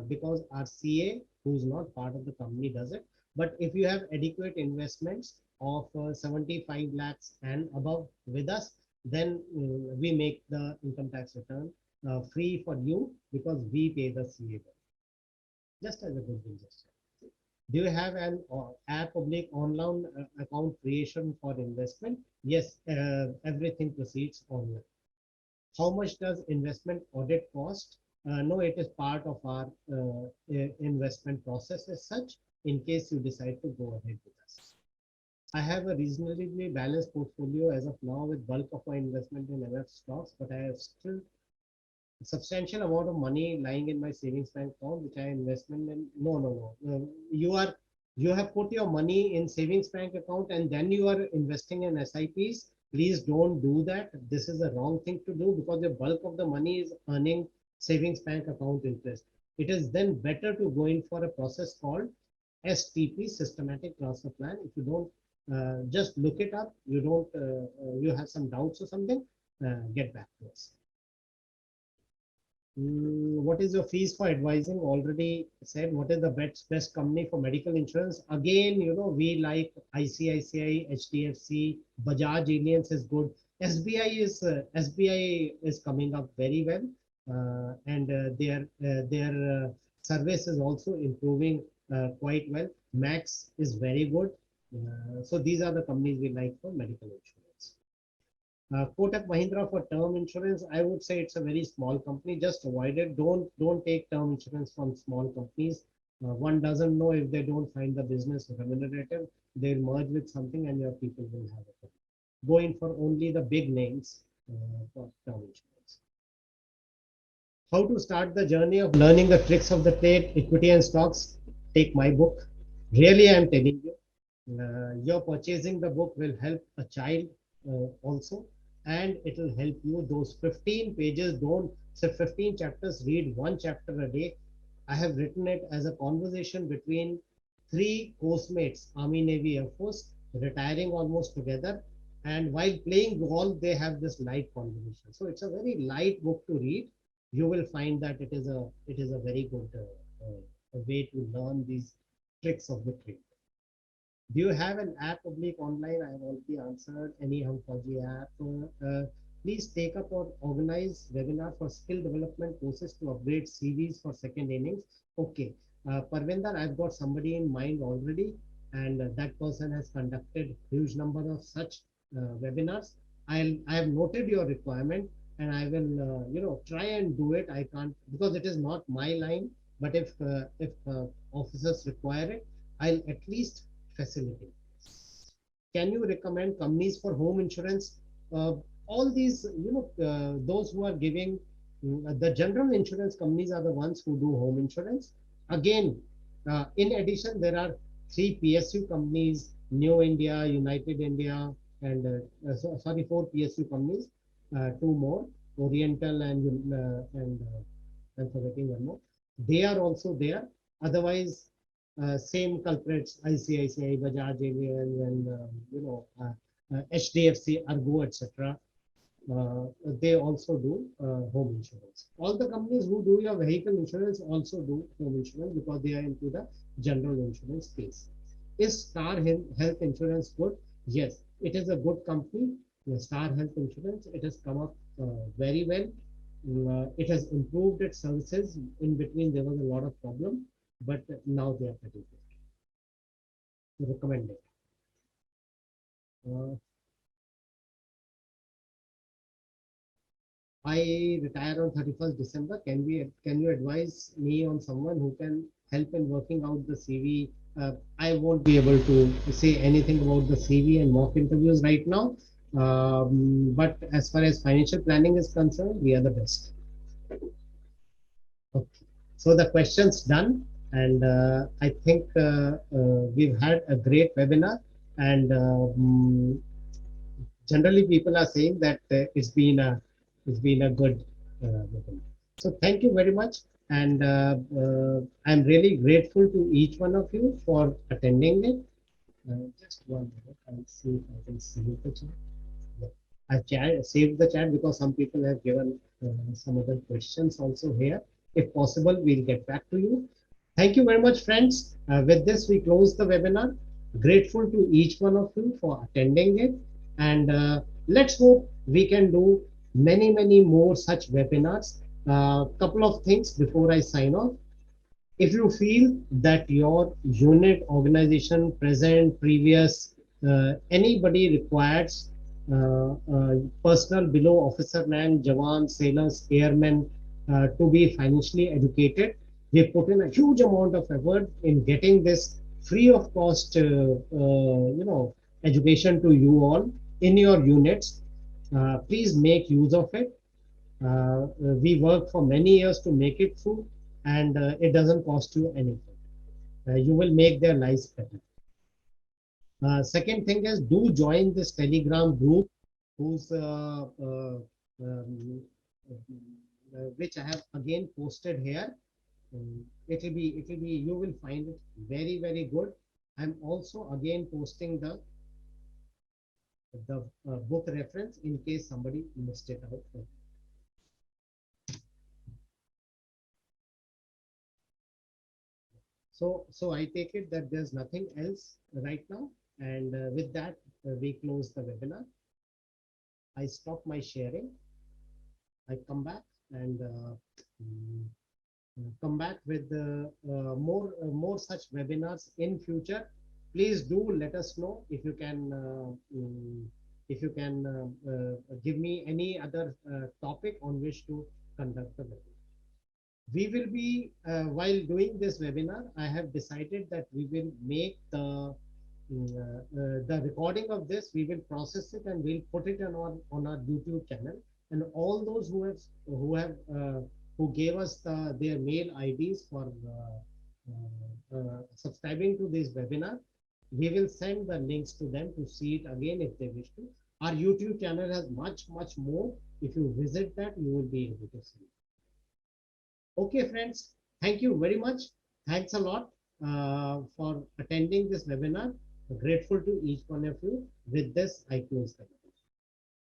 because our CA, who is not part of the company, does it. But if you have adequate investments of 75 lakhs and above with us, then we make the income tax return free for you because we pay the CA bill. Just as a good gesture. Do you have an app public online account creation for investment? Yes, everything proceeds online. How much does investment audit cost? No, it is part of our investment process as such, in case you decide to go ahead with us. I have a reasonably balanced portfolio as of now with bulk of my investment in MF stocks, but I have still a substantial amount of money lying in my savings bank account, which I investment in. No. You have put your money in savings bank account and then you are investing in SIPs. Please don't do that. This is the wrong thing to do because the bulk of the money is earning savings bank account interest. It is then better to go in for a process called STP, systematic transfer plan. If you don't just look it up, you have some doubts or something, get back to us. What is your fees for advising? Already said. What is the best company for medical insurance? Again, we like ICICI, HDFC, Bajaj Allianz is good. SBI is coming up very well, and their service is also improving quite well. Max is very good. So these are the companies we like for medical insurance. Kotak Mahindra for term insurance, I would say it's a very small company. Just avoid it. Don't take term insurance from small companies. One doesn't know if they don't find the business remunerative, they'll merge with something and your people will have it. Go in for only the big names for term insurance. How to start the journey of learning the tricks of the trade, equity and stocks? Take my book. Really, I'm telling you. Your purchasing the book will help a child also, and it will help you. Those 15 pages, don't say 15 chapters, read one chapter a day. I have written it as a conversation between three course mates, Army, Navy, Air Force, retiring almost together. And while playing golf, they have this light conversation. So it's a very light book to read. You will find that it is a very good way to learn these tricks of the trade. Do you have an app public online? I have already answered. Any Hum Fauji app? Please take up or organize webinar for skill development courses to upgrade CVs for second innings. Okay. Parvinder, I've got somebody in mind already, and that person has conducted huge number of such webinars. I have noted your requirement, and I will try and do it. I can't because it is not my line. But if officers require it, I'll at least facility. Can you recommend companies for home insurance? All these, those who are giving the general insurance companies are the ones who do home insurance. Again, in addition, there are three PSU companies: New India, United India, and sorry, four PSU companies, two more, Oriental and I'm forgetting one more. They are also there. Otherwise, same culprits, ICICI, Bajaj Allianz, and HDFC, Argo, etc. They also do home insurance. All the companies who do your vehicle insurance also do home insurance because they are into the general insurance space. Is Star Health Insurance good? Yes, it is a good company. The Star Health Insurance, it has come up very well. It has improved its services. In between, there was a lot of problem, but now they are pretty good. Recommend it. Uh, I retire on 31st December. Can you advise me on someone who can help in working out the CV? I won't be able to say anything about the CV and mock interviews right now. But as far as financial planning is concerned, we are the best. Okay. So the question's done, and I think we've had a great webinar, and generally people are saying that it's been a good webinar. So thank you very much, and I'm really grateful to each one of you for attending it. Just one minute, I'll see if I can save the chat. Yeah. I've saved the chat because some people have given some other questions also here. If possible, we'll get back to you. Thank you very much, friends. With this, we close the webinar. Grateful to each one of you for attending it. And let's hope we can do many, many more such webinars. Couple of things before I sign off. If you feel that your unit, organization, present, previous, anybody requires personnel below officer rank, Jawan, sailors, airmen to be financially educated, we put in a huge amount of effort in getting this free of cost, education to you all in your units. Please make use of it. We work for many years to make it through, and it doesn't cost you anything. You will make their lives better. Second thing is, do join this Telegram group, whose which I have again posted here. You will find it very, very good. I'm also again posting the book reference in case somebody missed it out. So I take it that there's nothing else right now. And with that, we close the webinar. I stop my sharing. I come back and mm, come back with more such webinars in future. Please do let us know if you can give me any other topic on which to conduct the webinar. We will be while doing this webinar, I have decided that we will make the recording of this. We will process it and we'll put it on our YouTube channel. And all those who gave us their mail IDs for subscribing to this webinar, we will send the links to them to see it again if they wish to. Our YouTube channel has much more. If you visit that, you will be able to see it. Okay, friends, thank you very much. Thanks a lot for attending this webinar. Grateful to each one of you. With this, I close the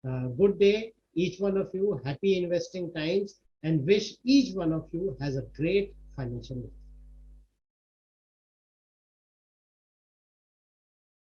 webinar. Good day, each one of you. Happy investing times, and wish each one of you has a great financial year.